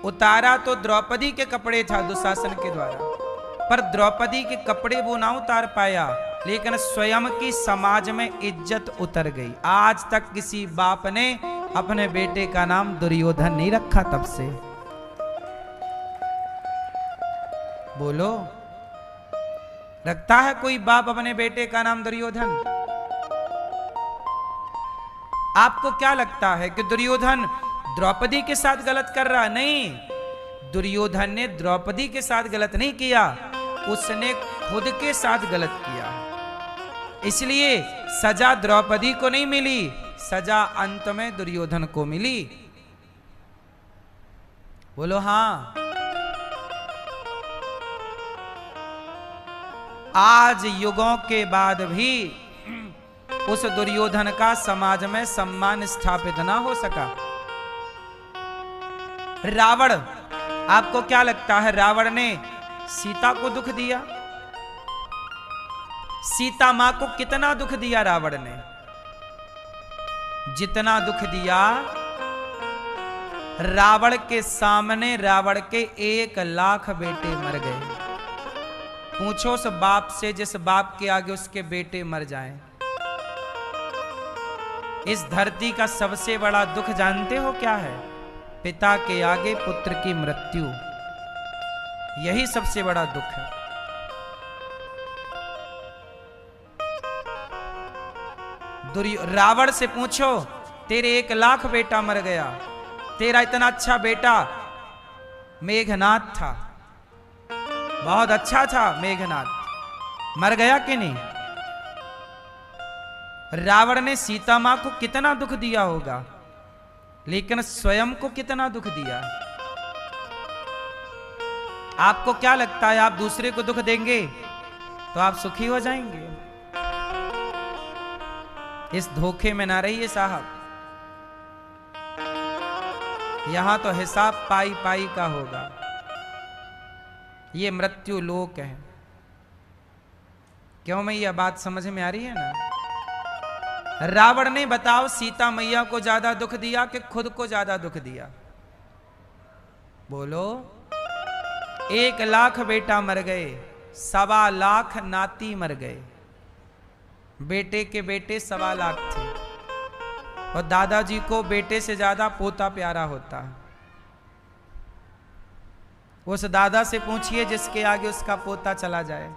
उतारा तो द्रौपदी के कपड़े था दुशासन के द्वारा, पर द्रौपदी के कपड़े वो ना उतार पाया, लेकिन स्वयं की समाज में इज्जत उतर गई। आज तक किसी बाप ने अपने बेटे का नाम दुर्योधन नहीं रखा तब से। बोलो, रखता है कोई बाप अपने बेटे का नाम दुर्योधन? आपको क्या लगता है कि दुर्योधन द्रौपदी के साथ गलत कर रहा? नहीं, दुर्योधन ने द्रौपदी के साथ गलत नहीं किया, उसने खुद के साथ गलत किया। इसलिए सजा द्रौपदी को नहीं मिली, सजा अंत में दुर्योधन को मिली। बोलो हाँ। आज युगों के बाद भी उस दुर्योधन का समाज में सम्मान स्थापित ना हो सका। रावण, आपको क्या लगता है रावण ने सीता को दुख दिया? सीता मां को कितना दुख दिया रावण ने? जितना दुख दिया, रावण के सामने रावण के 1,00,000 बेटे मर गए। पूछो उस बाप से जिस बाप के आगे उसके बेटे मर जाएं। इस धरती का सबसे बड़ा दुख जानते हो क्या है? पिता के आगे पुत्र की मृत्यु। यही सबसे बड़ा दुख है। रावण से पूछो, तेरे 1,00,000 बेटा मर गया, तेरा इतना अच्छा बेटा मेघनाद था, बहुत अच्छा था मेघनाद, मर गया कि नहीं? रावण ने सीता मां को कितना दुख दिया होगा, लेकिन स्वयं को कितना दुख दिया। आपको क्या लगता है, आप दूसरे को दुख देंगे तो आप सुखी हो जाएंगे? इस धोखे में ना रहिए साहब। यहां तो हिसाब पाई पाई का होगा। ये मृत्यु लोक है। क्यों मैं, यह बात समझ में आ रही है ना? रावण ने बताओ सीता मैया को ज्यादा दुख दिया कि खुद को ज्यादा दुख दिया? बोलो। 1,00,000 बेटा मर गए, 1,25,00,000 नाती मर गए। बेटे के बेटे 1,25,00,000 थे, और दादाजी को बेटे से ज्यादा पोता प्यारा होता है। उस दादा से पूछिए जिसके आगे उसका पोता चला जाए।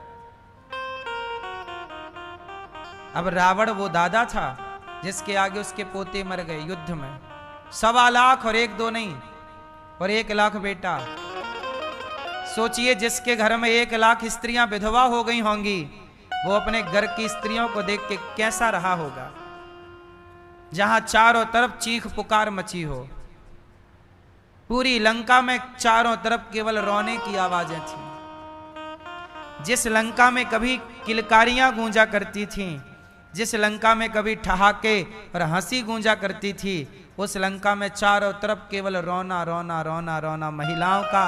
अब रावण वो दादा था जिसके आगे उसके पोते मर गए युद्ध में। 1,25,00,000 और 1-2 नहीं, और 1,00,000 बेटा। सोचिए जिसके घर में 1,00,000 स्त्रियां विधवा हो गई होंगी, वो अपने घर की स्त्रियों को देख के कैसा रहा होगा? जहां चारों तरफ चीख पुकार मची हो। पूरी लंका में चारों तरफ केवल रोने की आवाजें थी। जिस लंका में कभी किलकारियां गूंजा करती थीं, जिस लंका में कभी ठहाके और हंसी गूंजा करती थी, उस लंका में चारों तरफ केवल रोना रोना रोना रोना, महिलाओं का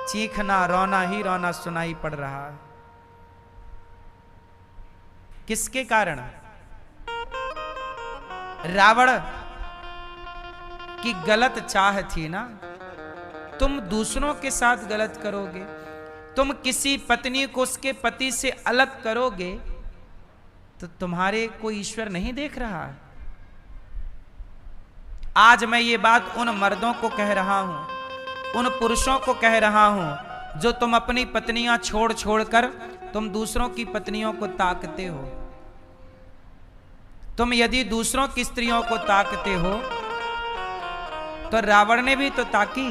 चीखना, रोना ही रोना सुनाई पड़ रहा है। किसके कारण? रावण की गलत चाह थी ना। तुम दूसरों के साथ गलत करोगे, तुम किसी पत्नी को उसके पति से अलग करोगे, तो तुम्हारे को ईश्वर नहीं देख रहा है? आज मैं ये बात उन मर्दों को कह रहा हूं, उन पुरुषों को कह रहा हूं, जो तुम अपनी पत्नियां छोड़ छोड़ कर तुम दूसरों की पत्नियों को ताकते हो। तुम यदि दूसरों की स्त्रियों को ताकते हो तो रावण ने भी तो ताकी।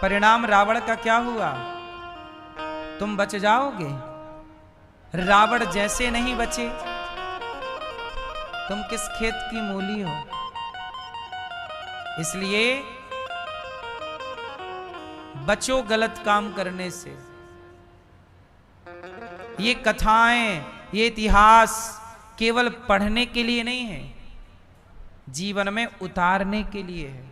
परिणाम रावण का क्या हुआ? तुम बच जाओगे। रावण जैसे नहीं बचे, तुम किस खेत की मूली हो? इसलिए बचो गलत काम करने से। ये कथाएं, ये इतिहास केवल पढ़ने के लिए नहीं है, जीवन में उतारने के लिए है।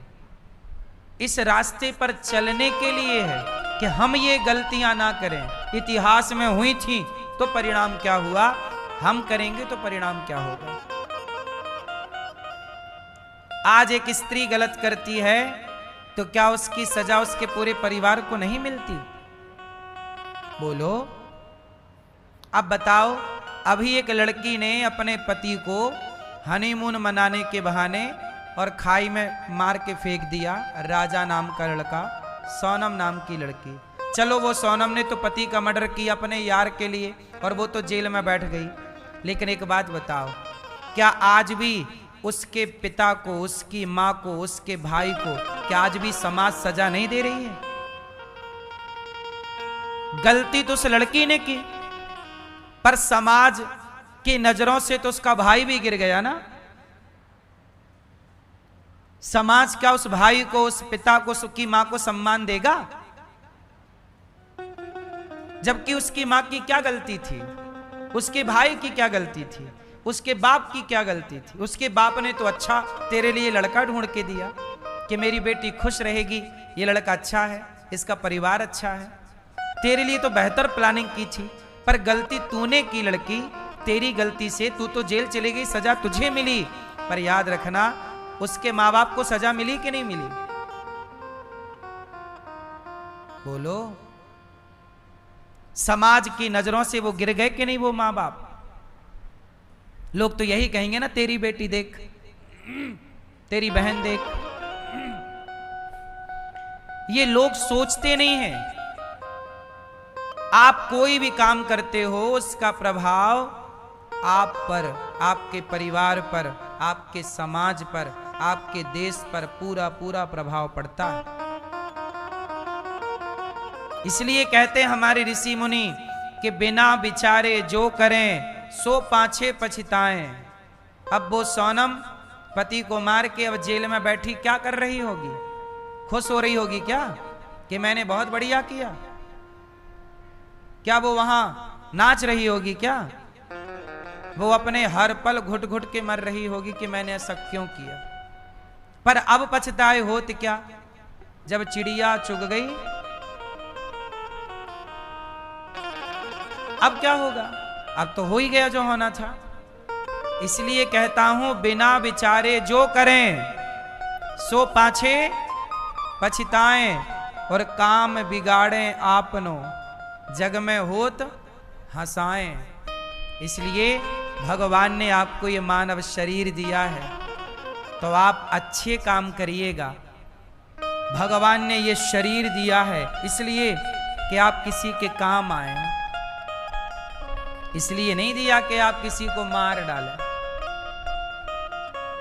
इस रास्ते पर चलने के लिए है कि हम ये गलतियां ना करें। इतिहास में हुई थी तो परिणाम क्या हुआ, हम करेंगे तो परिणाम क्या होगा। आज एक स्त्री गलत करती है तो क्या उसकी सजा उसके पूरे परिवार को नहीं मिलती? बोलो। अब बताओ, अभी एक लड़की ने अपने पति को हनीमून मनाने के बहाने और खाई में मार के फेंक दिया। राजा नाम का लड़का, सोनम नाम की लड़की। चलो, वो सोनम ने तो पति का मर्डर किया अपने यार के लिए, और वो तो जेल में बैठ गई। लेकिन एक बात बताओ, क्या आज भी उसके पिता को, उसकी मां को, उसके भाई को, क्या आज भी समाज सजा नहीं दे रही है? गलती तो उस लड़की ने की, पर समाज की नजरों से तो उसका भाई भी गिर गया ना। समाज क्या उस भाई को, उस पिता को, उसकी मां को सम्मान देगा? जबकि उसकी मां की क्या गलती थी, उसके भाई की क्या गलती थी? उसके बाप की क्या गलती थी? उसके बाप ने तो अच्छा तेरे लिए लड़का ढूंढ के दिया कि मेरी बेटी खुश रहेगी, ये लड़का अच्छा है, इसका परिवार अच्छा है। तेरे लिए तो बेहतर प्लानिंग की थी, पर गलती तूने की लड़की, तेरी गलती से तू तो जेल चली गई, सजा तुझे मिली। पर याद रखना, उसके माँ बाप को सजा मिली कि नहीं मिली? बोलो। समाज की नजरों से वो गिर गए कि नहीं वो माँ बाप? लोग तो यही कहेंगे ना, तेरी बेटी देख, तेरी बहन देख। ये लोग सोचते नहीं हैं। आप कोई भी काम करते हो, उसका प्रभाव आप पर, आपके परिवार पर, आपके समाज पर, आपके देश पर पूरा पूरा प्रभाव पड़ता है। इसलिए कहते हैं हमारे ऋषि मुनि कि बिना विचारे जो करें सो पाछे पछताएं। अब वो सोनम पति को मार के अब जेल में बैठी क्या कर रही होगी? खुश हो रही होगी क्या कि मैंने बहुत बढ़िया किया? क्या वो वहां नाच रही होगी क्या? वो अपने हर पल घुट घुट के मर रही होगी कि मैंने ऐसा क्यों किया? पर अब पछताए होत क्या, जब चिड़िया चुग गई अब क्या होगा? अब तो हो ही गया जो होना था। इसलिए कहता हूं, बिना विचारे जो करें सो पाछे पछताएं, और काम बिगाड़ें आपनो, जग में होत हंसाएं। इसलिए भगवान ने आपको ये मानव शरीर दिया है, तो आप अच्छे काम करिएगा। भगवान ने ये शरीर दिया है इसलिए कि आप किसी के काम आए, इसलिए नहीं दिया कि आप किसी को मार डालें,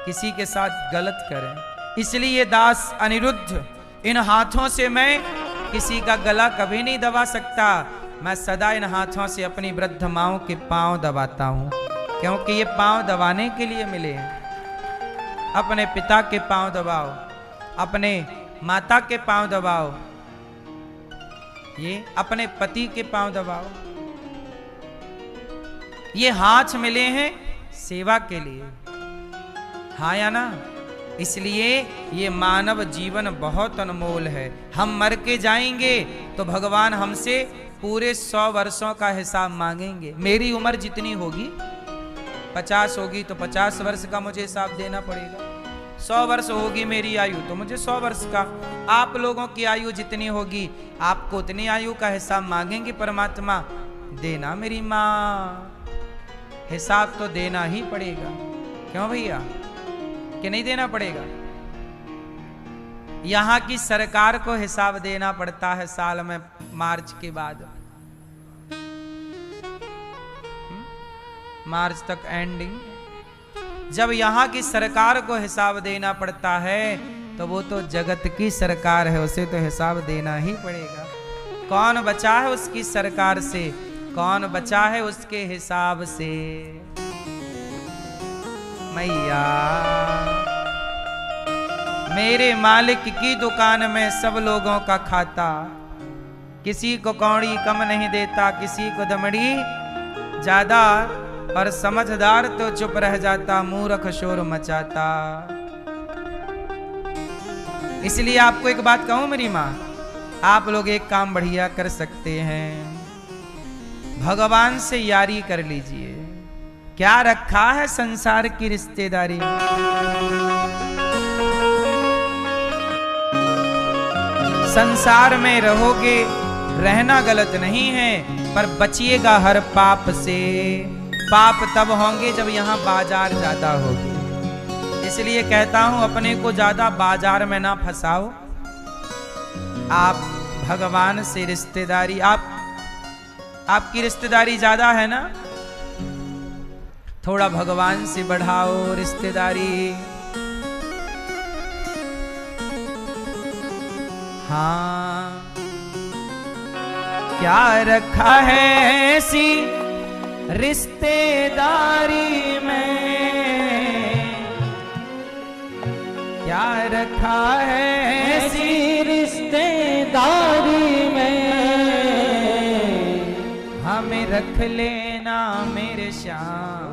किसी के साथ गलत करें। इसलिए दास अनिरुद्ध, इन हाथों से मैं किसी का गला कभी नहीं दबा सकता। मैं सदा इन हाथों से अपनी वृद्ध माओं के पांव दबाता हूं, क्योंकि ये पांव दबाने के लिए मिले हैं। अपने पिता के पांव दबाओ, अपने माता के पांव दबाओ, ये अपने पति के पांव दबाओ। ये हाथ मिले हैं सेवा के लिए, हाँ या ना? इसलिए ये मानव जीवन बहुत अनमोल है। हम मर के जाएंगे तो भगवान हमसे पूरे 100 वर्षों का हिसाब मांगेंगे। मेरी उम्र जितनी होगी, 50 होगी तो 50 वर्ष का मुझे हिसाब देना पड़ेगा। 100 वर्ष होगी मेरी आयु तो मुझे 100 वर्ष का। आप लोगों की आयु जितनी होगी, आपको उतनी आयु का हिसाब मांगेंगे परमात्मा। देना मेरी माँ, हिसाब तो देना ही पड़ेगा। क्यों भैया, कि नहीं देना पड़ेगा? यहां की सरकार को हिसाब देना पड़ता है साल में, मार्च के बाद, मार्च तक एंडिंग। जब यहां की सरकार को हिसाब देना पड़ता है तो वो तो जगत की सरकार है, उसे तो हिसाब देना ही पड़ेगा। कौन बचा है उसकी सरकार से? कौन बचा है उसके हिसाब से? मैया, मेरे मालिक की दुकान में सब लोगों का खाता, किसी को कौड़ी कम नहीं देता, किसी को दमड़ी ज्यादा, और समझदार तो चुप रह जाता, मूर्ख शोर मचाता। इसलिए आपको एक बात कहूं मेरी माँ, आप लोग एक काम बढ़िया कर सकते हैं, भगवान से यारी कर लीजिए। क्या रखा है संसार की रिश्तेदारी? संसार में रहोगे, रहना गलत नहीं है, पर बचिएगा हर पाप से। पाप तब होंगे जब यहाँ बाजार ज्यादा होगी। इसलिए कहता हूं, अपने को ज्यादा बाजार में ना फंसाओ। आप भगवान से रिश्तेदारी, आपकी रिश्तेदारी ज्यादा है ना, थोड़ा भगवान से बढ़ाओ रिश्तेदारी। हाँ, क्या रखा है ऐसी रिश्तेदारी में, क्या रखा है ऐसी रिश्तेदारी में, हमें रख लेना मेरे श्याम,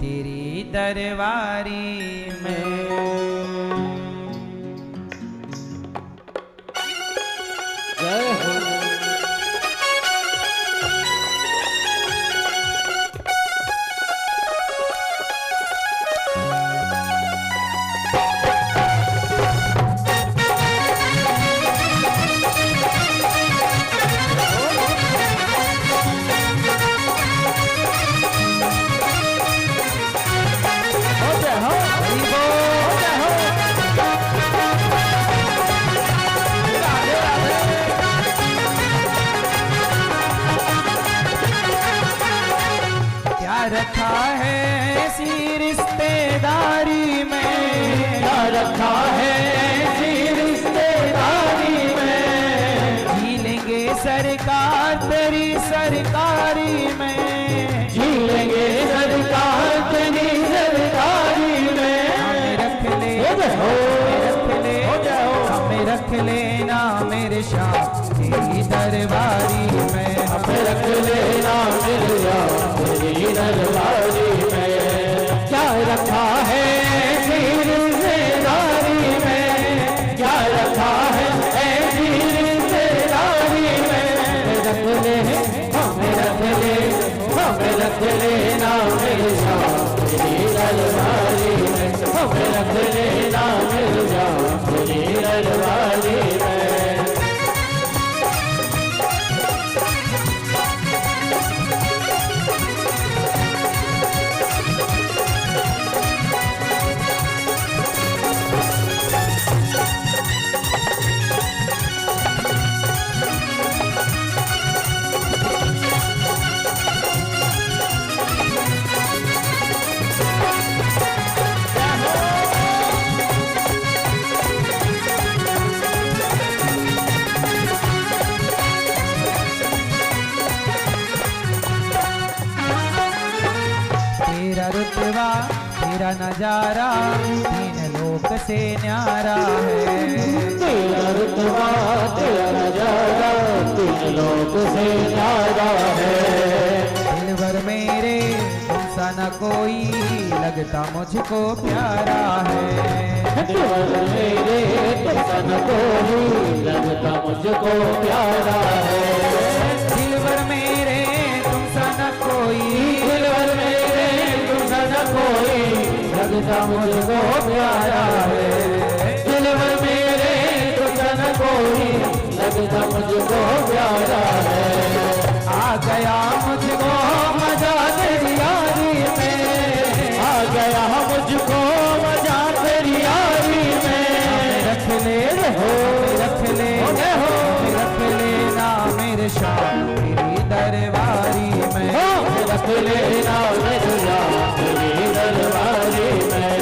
तेरी दरबारी में। जय हो। रखा है ऐसी रिश्तेदारी में, क्या रखा है ऐसी रिश्तेदारी में। जी लेंगे सरकार तेरी सरकारी में, जी लेंगे सरकार तेरी सरकारी में। हमें रख ले, हमें रख लेना मेरे शाह तेरी दरबारी में, हमें रख लेना मेरे शाह तेरी दरबारी में। क्या रखा है ऐसी रिश्तेदारी में, क्या रखा है ऐसी रिश्तेदारी में। रख ले, हमें रख ले, हमें रख लेना मेरे शाह तेरी दरबारी में, हमें रख लेना मेरे शाह तेरी दरबारी में। तेरा रुतबा तेरा नजारा तीन लोक से न्यारा है। तेरा रुतबा तेरा नजारा तीन लोक से न्यारा है। दिलवर मेरे तुमसा न कोई लगता मुझको प्यारा है। दिलवर मेरे तुमसा न कोई लगता मुझको प्यारा है। दिलवर मेरे तुमसा न कोई, दिलवर मेरे तुमसा न कोई लगता मुझको प्यारा है। दिलवर मेरे तुमसा न कोई लगता मुझको प्यारा है। आ गया मुझको मजा तेरी यारी में, आ गया मुझको मजा तेरी यारी में। रख ले हो, रख ले हो, रख लेना मेरे शाह तेरी दरबारी में, रख लेना मेरे शाह तेरी दरबारी में।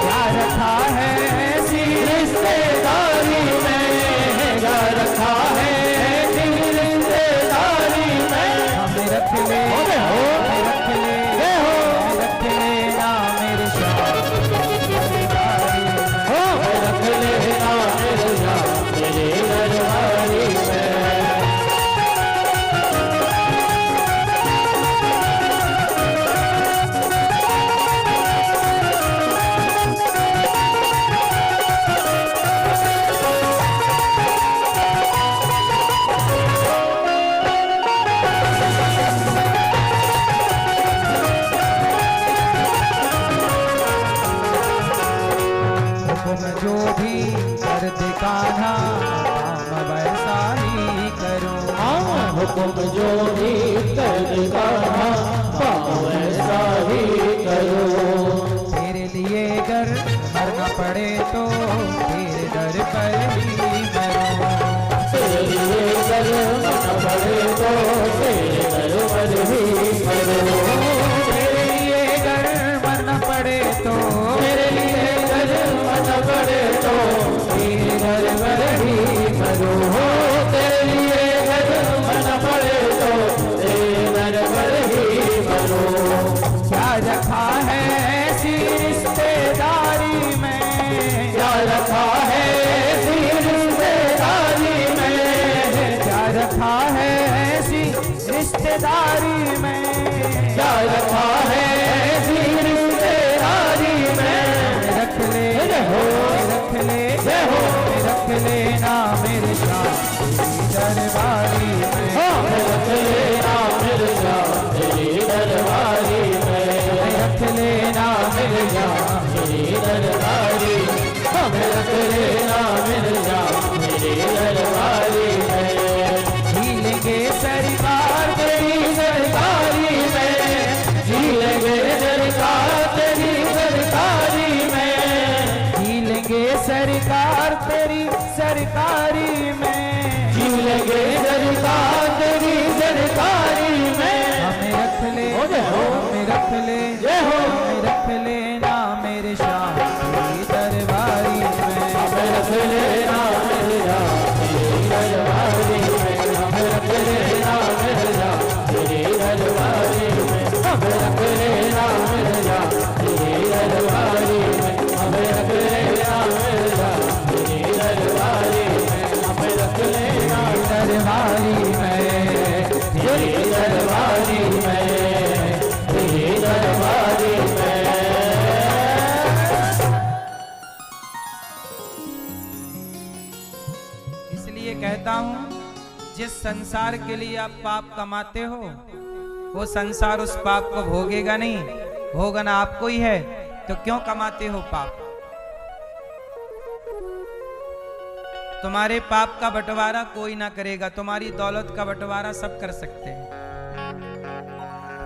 क्या रखा है ऐसी रिश्तेदारी में, क्या रखा है ऐसी रिश्तेदारी में। हमें रख ले, हमें रख ले, रख लेना मेरे शाह तेरी दरबारी में, रख लेना मेरे शाह तेरी दरबारी में। हुक्म जो भी कर दे कान्हा काम वैसा ही करूं। हुक्म जो भी कर देगा वैसा ही करो। तेरे लिए अगर मरना पड़े तो तेरे दर पर ही मरूं। तेरे लिए कर मरना पड़े तो तेरे दर पर ही मरो। तेरे लिए अगर मरना पड़े तो, तेरे लिए कर मरना पड़े तो तेरे दर पर ही मरो। तेरे लिए कर मरना पड़े तो हमें रख लेना मिल जा तेरी दरबारी में। झीलेंगे सरकार तेरी सरकारी में, झीलेंगे सरकार तेरी सरकारी में, झीलेंगे सरकार तेरी सरकारी में, झीलेंगे सरकार तेरी सरकारी में। हमें रख ले, हमें रख ले, हमें रख लेना मेरे शाह तेरी दरबारी में। हमें रख लेना मेरे शाह तेरी दरबारी में। हमें रख लेना मेरे शाह तेरी दरबारी में। हमें रख लेना मेरे शाह तेरी दरबारी में। हमें रख लेना मेरे शाह तेरी दरबारी में। हमें रख लेना दरबारी में, तेरी दरबारी में, तेरी दरबारी में। इसलिए कहता हूं, जिस संसार के लिए आप पाप कमाते हो वो संसार उस पाप को भोगेगा नहीं, भोगना आपको ही है। तो क्यों कमाते हो पाप? तुम्हारे पाप का बंटवारा कोई ना करेगा, तुम्हारी दौलत का बंटवारा सब कर सकते हैं,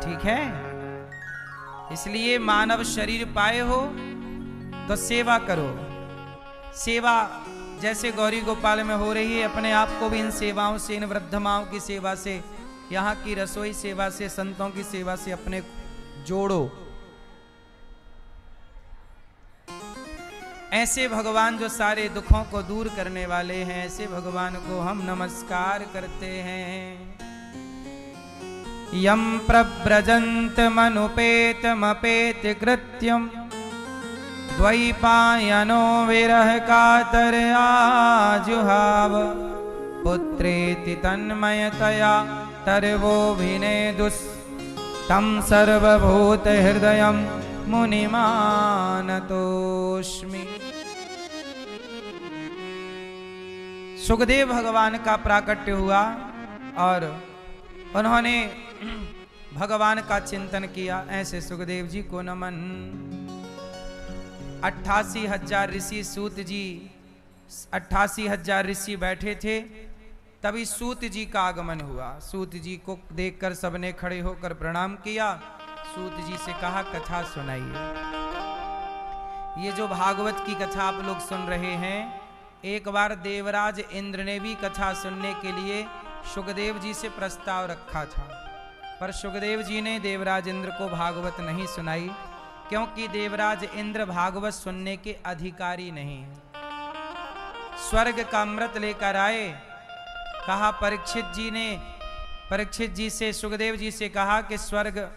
ठीक है? इसलिए मानव शरीर पाए हो तो सेवा करो। सेवा जैसे गौरी गोपाल में हो रही है, अपने आप को भी इन सेवाओं से, इन वृद्ध माओं की सेवा से, यहाँ की रसोई सेवा से, संतों की सेवा से अपने जोड़ो। ऐसे भगवान जो सारे दुखों को दूर करने वाले हैं, ऐसे भगवान को हम नमस्कार करते हैं। यम प्रव्रजंत मनुपेतमपेत कृत्यम द्वैपायनो विरह कातरया जुहाव पुत्रेति तन्मयतया तर्वोभिनेदुस् तं सर्वभूत हृदयं मुनिमानतोस्मि। सुखदेव भगवान का प्राकट्य हुआ और उन्होंने भगवान का चिंतन किया। ऐसे सुखदेव जी को नमन। 88,000 ऋषि, सूत जी 88,000 ऋषि बैठे थे, तभी सूत जी का आगमन हुआ। सूत जी को देखकर सबने खड़े होकर प्रणाम किया। सूत जी से कहा, कथा सुनाइए। ये जो भागवत की कथा आप लोग सुन रहे हैं, एक बार देवराज इंद्र ने भी कथा सुनने के लिए सुखदेव जी से प्रस्ताव रखा था, पर सुखदेव जी ने देवराज इंद्र को भागवत नहीं सुनाई, क्योंकि देवराज इंद्र भागवत सुनने के अधिकारी नहीं है। स्वर्ग का अमृत लेकर आए, कहा परीक्षित जी से, सुखदेव जी से कहा कि स्वर्ग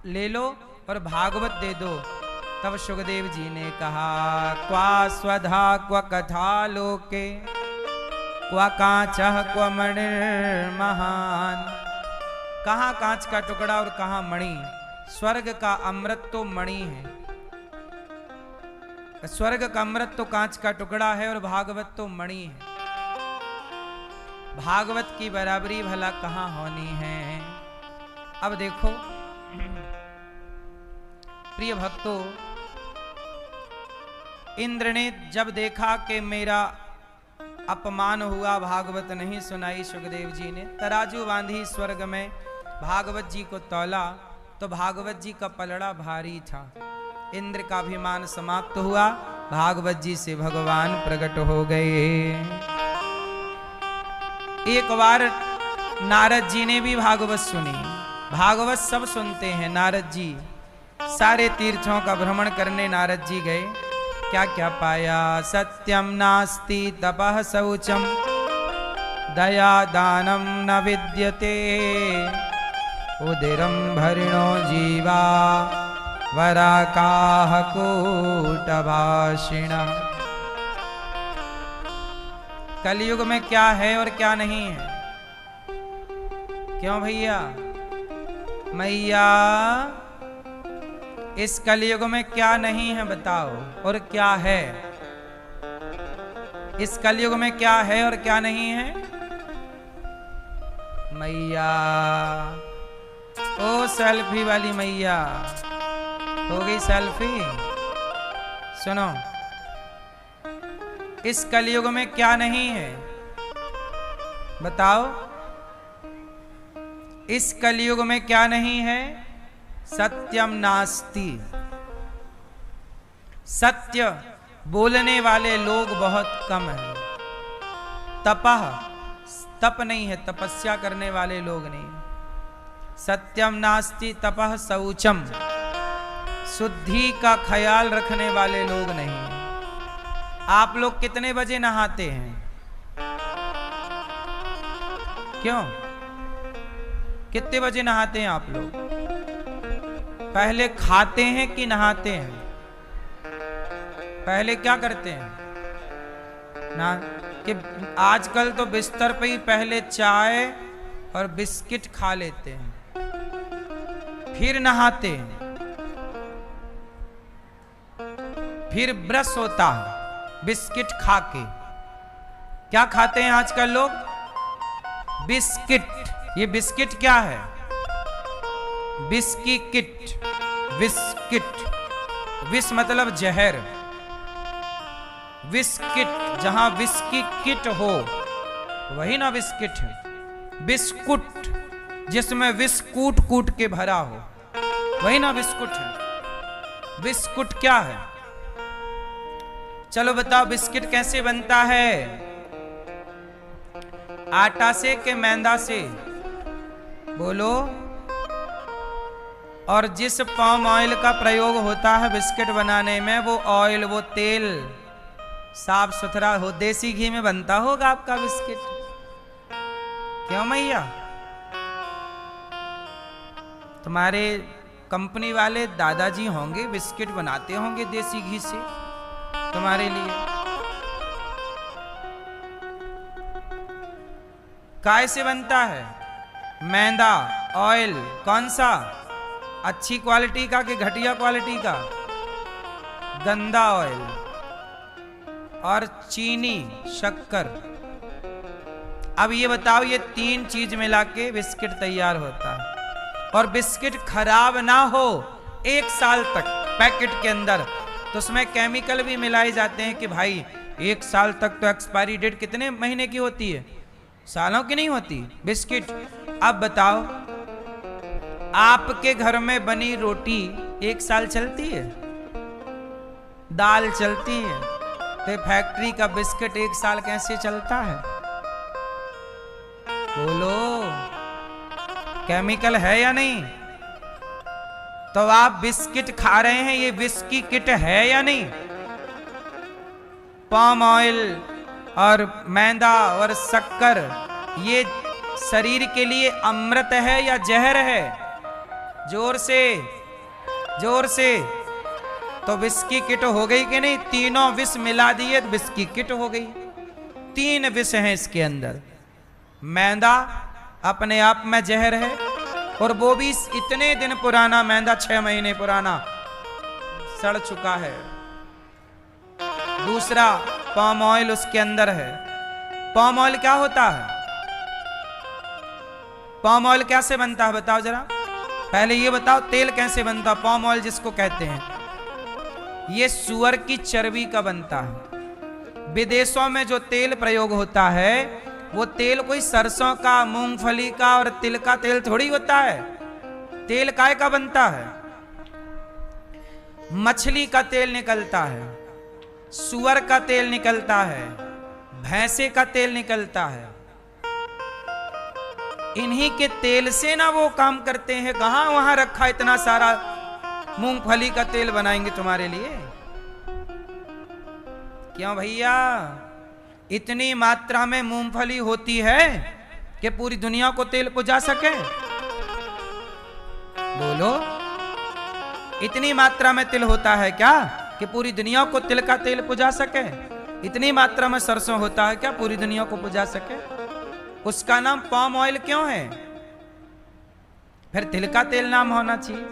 ले लो और भागवत दे दो। तब सुखदेव जी ने कहा, क्वा स्वधा क्व कथा लोके क्वा कांचः क्व मणिर्महान। कहाँ कांच का टुकड़ा और कहाँ मणि? स्वर्ग का अमृत तो मणि है, स्वर्ग का अमृत तो कांच का टुकड़ा है और भागवत तो मणि है। भागवत की बराबरी भला कहाँ होनी है? अब देखो प्रिय भक्तों, इंद्र ने जब देखा कि मेरा अपमान हुआ, भागवत नहीं सुनाई सुखदेव जी ने, तराजू बांधी स्वर्ग में भागवत जी को तौला तो भागवत जी का पलड़ा भारी था। इंद्र का अभिमान समाप्त हुआ, भागवत जी से भगवान प्रकट हो गए। एक बार नारद जी ने भी भागवत सुनी। भागवत सब सुनते हैं। नारद जी सारे तीर्थों का भ्रमण करने नारद जी गए। क्या क्या पाया? सत्यम नास्ति तपः शौचम दया दानम न विद्यते उदिरम भरिणो जीवा वराकाह कूटभाषिण। कलयुग में क्या है और क्या नहीं है? क्यों भैया? मैया, इस कलयुग में क्या नहीं है बताओ, और क्या है? इस कलयुग में क्या है और क्या नहीं है? मैया, ओ सेल्फी वाली मैया, हो गई सेल्फी? सुनो, इस कलयुग में क्या नहीं है? बताओ, इस कलयुग में क्या नहीं है? सत्यम नास्ति। सत्य बोलने वाले लोग बहुत कम हैं। तपह, तप नहीं है, तपस्या करने वाले लोग नहीं। सत्यम नास्ति तपह शौचम, शुद्धि का ख्याल रखने वाले लोग नहीं। आप लोग कितने बजे नहाते हैं? क्यों? कितने बजे नहाते हैं आप लोग? पहले खाते हैं कि नहाते हैं? पहले क्या करते हैं ना? कि आजकल तो बिस्तर पे ही पहले चाय और बिस्किट खा लेते हैं, फिर नहाते हैं, फिर ब्रश होता है बिस्किट खा के। क्या खाते हैं आजकल लोग? बिस्किट। ये बिस्किट क्या है? बिस्की किट, बिस्किट। विष मतलब जहर, बिस्किट। जहां विस्की किट हो वही ना बिस्किट है। बिस्कुट जिसमें विष कूट कूट के भरा हो वही ना बिस्कुट है। बिस्कुट क्या है? चलो बताओ, बिस्किट कैसे बनता है? आटा से के मैदा से? बोलो। और जिस पाम ऑयल का प्रयोग होता है बिस्किट बनाने में, वो ऑयल, वो तेल साफ सुथरा हो, देसी घी में बनता होगा आपका बिस्किट। क्यों मैया? तुम्हारे कंपनी वाले दादाजी होंगे, बिस्किट बनाते होंगे देसी घी से तुम्हारे लिए। काय से बनता है? मैदा, ऑयल। कौन सा? अच्छी क्वालिटी का कि घटिया क्वालिटी का? गंदा ऑयल। और चीनी, शक्कर। अब ये बताओ, ये तीन चीज मिला के बिस्किट तैयार होता है। और बिस्किट खराब ना हो 1 साल तक पैकेट के अंदर, तो उसमें केमिकल भी मिलाए जाते हैं कि भाई 1 साल तक। तो एक्सपायरी डेट कितने महीने की होती है? सालों की नहीं होती बिस्किट। अब बताओ, आपके घर में बनी रोटी 1 साल चलती है? दाल चलती है? तो फैक्ट्री का बिस्किट 1 साल कैसे चलता है? बोलो, केमिकल है या नहीं? तो आप बिस्किट खा रहे हैं, ये बिस्की किट है या नहीं? पाम ऑयल और मैदा और शक्कर, ये शरीर के लिए अमृत है या जहर है? जोर से, जोर से। तो बिस्की किट हो गई कि नहीं? तीनों विष मिला दिए तो बिस्की किट हो गई। 3 विष हैं इसके अंदर। मैदा अपने आप में जहर है, और वो भी इतने दिन पुराना मैदा, 6 महीने पुराना, सड़ चुका है। दूसरा, पाम ऑयल उसके अंदर है। पाम ऑयल क्या होता है? पाम ऑयल कैसे बनता है बताओ जरा? पहले ये बताओ, तेल कैसे बनता? पाम ऑयल जिसको कहते हैं, ये सूअर की चर्बी का बनता है। विदेशों में जो तेल प्रयोग होता है, वो तेल कोई सरसों का, मूंगफली का और तिल का तेल थोड़ी होता है। तेल काय का बनता है? मछली का तेल निकलता है, सूअर का तेल निकलता है, भैंसे का तेल निकलता है। इन्हीं के तेल से ना वो काम करते हैं। कहां वहां रखा इतना सारा मूंगफली का तेल बनाएंगे तुम्हारे लिए? क्यों भैया? इतनी मात्रा में मूंगफली होती है कि पूरी दुनिया को तेल पुजा सके? बोलो, इतनी मात्रा में तिल होता है क्या कि पूरी दुनिया को तिल का तेल पुजा सके? इतनी मात्रा में सरसों होता है क्या पूरी दुनिया को पुजा सके? उसका नाम पाम ऑयल क्यों है? फिर तिल का तेल नाम होना चाहिए,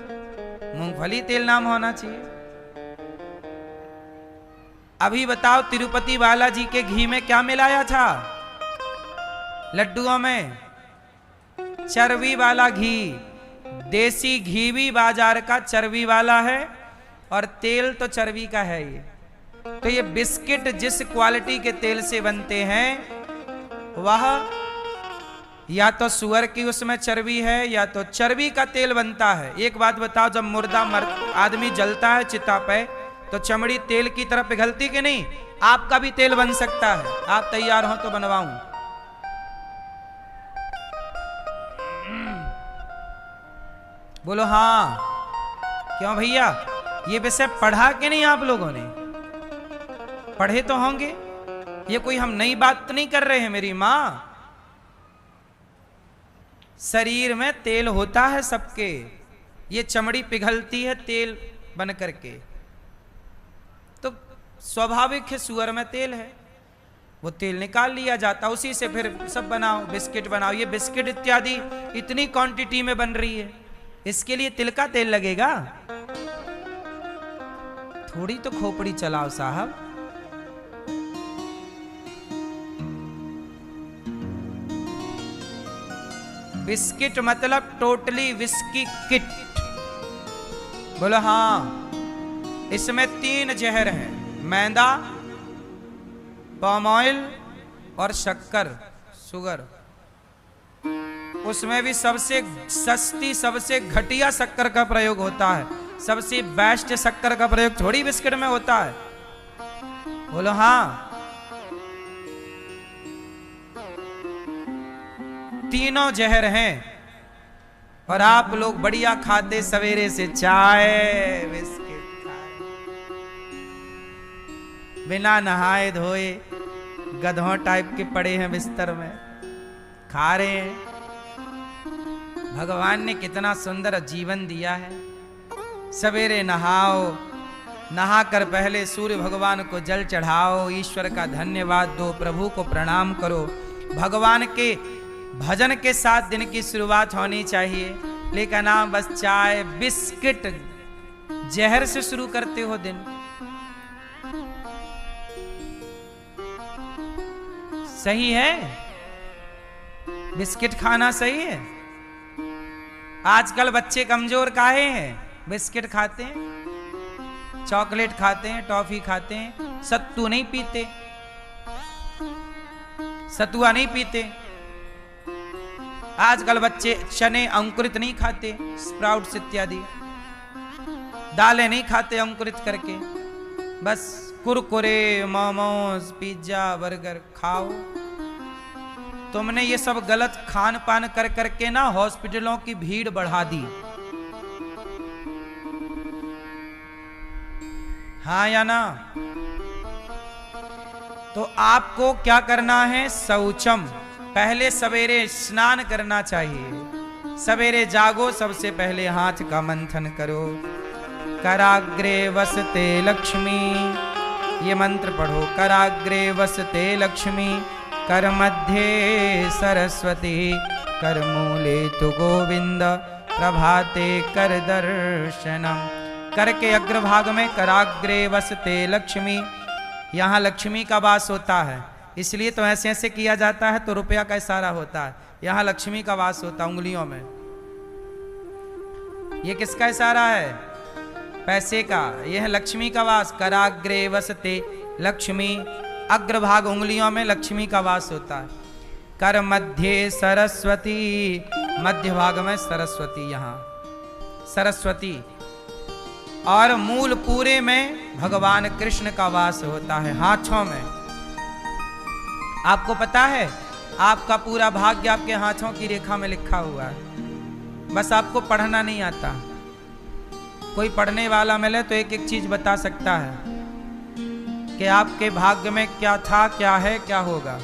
मूंगफली तेल नाम होना चाहिए। अभी बताओ, तिरुपति बालाजी के घी में क्या मिलाया था? लड्डुओं में चर्बी वाला घी। देसी घी भी बाजार का चर्बी वाला है, और तेल तो चर्बी का है। ये तो ये बिस्किट जिस क्वालिटी के तेल से बनते हैं वह या तो सुअर की उसमें चर्बी है या तो चर्बी का तेल बनता है। एक बात बताओ, जब मुर्दा आदमी जलता है चिता पे तो चमड़ी तेल की तरफ पिघलती कि नहीं? आपका भी तेल बन सकता है, आप तैयार हो तो बनवाऊं। बोलो हाँ। क्यों भैया, ये विषय पढ़ा कि नहीं आप लोगों ने? पढ़े तो होंगे, ये कोई हम नई बात नहीं कर रहे हैं मेरी मां। शरीर में तेल होता है सबके, ये चमड़ी पिघलती है तेल बन करके, तो स्वाभाविक है सुअर में तेल है, वो तेल निकाल लिया जाता, उसी से फिर सब बनाओ, बिस्किट बनाओ। ये बिस्किट इत्यादि इतनी क्वांटिटी में बन रही है, इसके लिए तिल का तेल लगेगा? थोड़ी तो खोपड़ी चलाओ साहब। बिस्किट मतलब टोटली विस्की किट। बोलो हाँ। इसमें 3 जहर हैं, मैदा, पाम ऑयल और शक्कर, शुगर। उसमें भी सबसे सस्ती सबसे घटिया शक्कर का प्रयोग होता है, सबसे बेस्ट शक्कर का प्रयोग थोड़ी बिस्किट में होता है। बोलो हाँ। तीनों जहर हैं और आप लोग बढ़िया खाते, सवेरे से चाय बिस्किट खाए, बिना नहाए धोए गधों टाइप के पड़े हैं बिस्तर में, खा रहे हैं। भगवान ने कितना सुंदर जीवन दिया है। सवेरे नहाओ, नहाकर पहले सूर्य भगवान को जल चढ़ाओ, ईश्वर का धन्यवाद दो, प्रभु को प्रणाम करो। भगवान के भजन के साथ दिन की शुरुआत होनी चाहिए, लेकिन आप बस चाय बिस्किट जहर से शुरू करते हो दिन। सही है? बिस्किट खाना सही है? आजकल बच्चे कमजोर काहे हैं? बिस्किट खाते हैं, चॉकलेट खाते हैं, टॉफी खाते हैं, सत्तू नहीं पीते, सतुआ नहीं पीते। आजकल बच्चे चने अंकुरित नहीं खाते, स्प्राउट्स इत्यादि, दालें नहीं खाते अंकुरित करके, बस कुरकुरे, मोमोज, पिज्जा, बर्गर खाओ। तुमने ये सब गलत खान पान कर करके ना हॉस्पिटलों की भीड़ बढ़ा दी। हाँ या ना? तो आपको क्या करना है? शौचम, पहले सवेरे स्नान करना चाहिए। सवेरे जागो, सबसे पहले हाथ का मंथन करो। कराग्रे वसते लक्ष्मी, ये मंत्र पढ़ो। कराग्रे वसते लक्ष्मी, कर मध्य सरस्वती, कर मूले तु गोविंद, प्रभाते कर दर्शनम। कर के अग्रभाग में कराग्रे वसते लक्ष्मी, यहाँ लक्ष्मी का वास होता है, इसलिए तो ऐसे ऐसे किया जाता है तो रुपया का इशारा होता है। यहां लक्ष्मी का वास होता है उंगलियों में। ये किसका इशारा है? पैसे का। यह है लक्ष्मी का वास। कराग्रे वसते लक्ष्मी, अग्रभाग उंगलियों में लक्ष्मी का वास होता है। कर मध्य सरस्वती, मध्य भाग में सरस्वती, यहां सरस्वती। और मूल पूरे में भगवान कृष्ण का वास होता है, हाथों में। आपको पता है आपका पूरा भाग्य आपके हाथों की रेखा में लिखा हुआ है, बस आपको पढ़ना नहीं आता। कोई पढ़ने वाला मिले तो एक एक चीज बता सकता है कि आपके भाग्य में क्या था, क्या है, क्या होगा।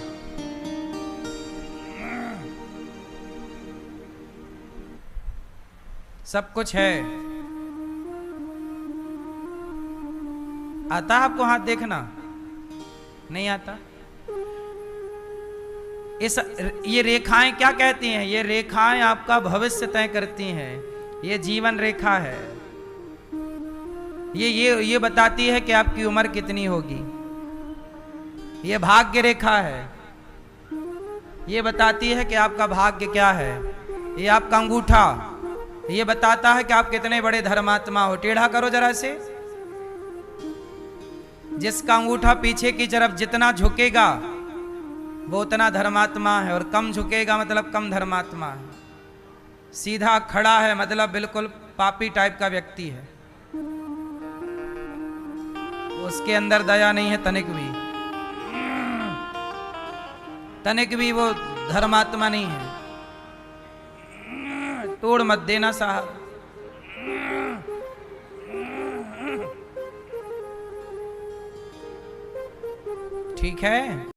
सब कुछ है। आता है आपको हाथ देखना? नहीं आता? ये रेखाएं क्या कहती हैं? ये रेखाएं आपका भविष्य तय करती हैं। ये जीवन रेखा है। ये बताती है कि आपकी उम्र कितनी होगी। ये भाग्य रेखा है। ये बताती है कि आपका भाग्य क्या है। ये आपका अंगूठा ये बताता है कि आप कितने बड़े धर्मात्मा हो। टेढ़ा करो जरा से। जिसका अंगूठा पीछे की तरफ जितना झुकेगा वो उतना धर्मात्मा है, और कम झुकेगा मतलब कम धर्मात्मा है। सीधा खड़ा है मतलब बिल्कुल पापी टाइप का व्यक्ति है, उसके अंदर दया नहीं है तनिक भी वो धर्मात्मा नहीं है। तोड़ मत देना साहब। ठीक है।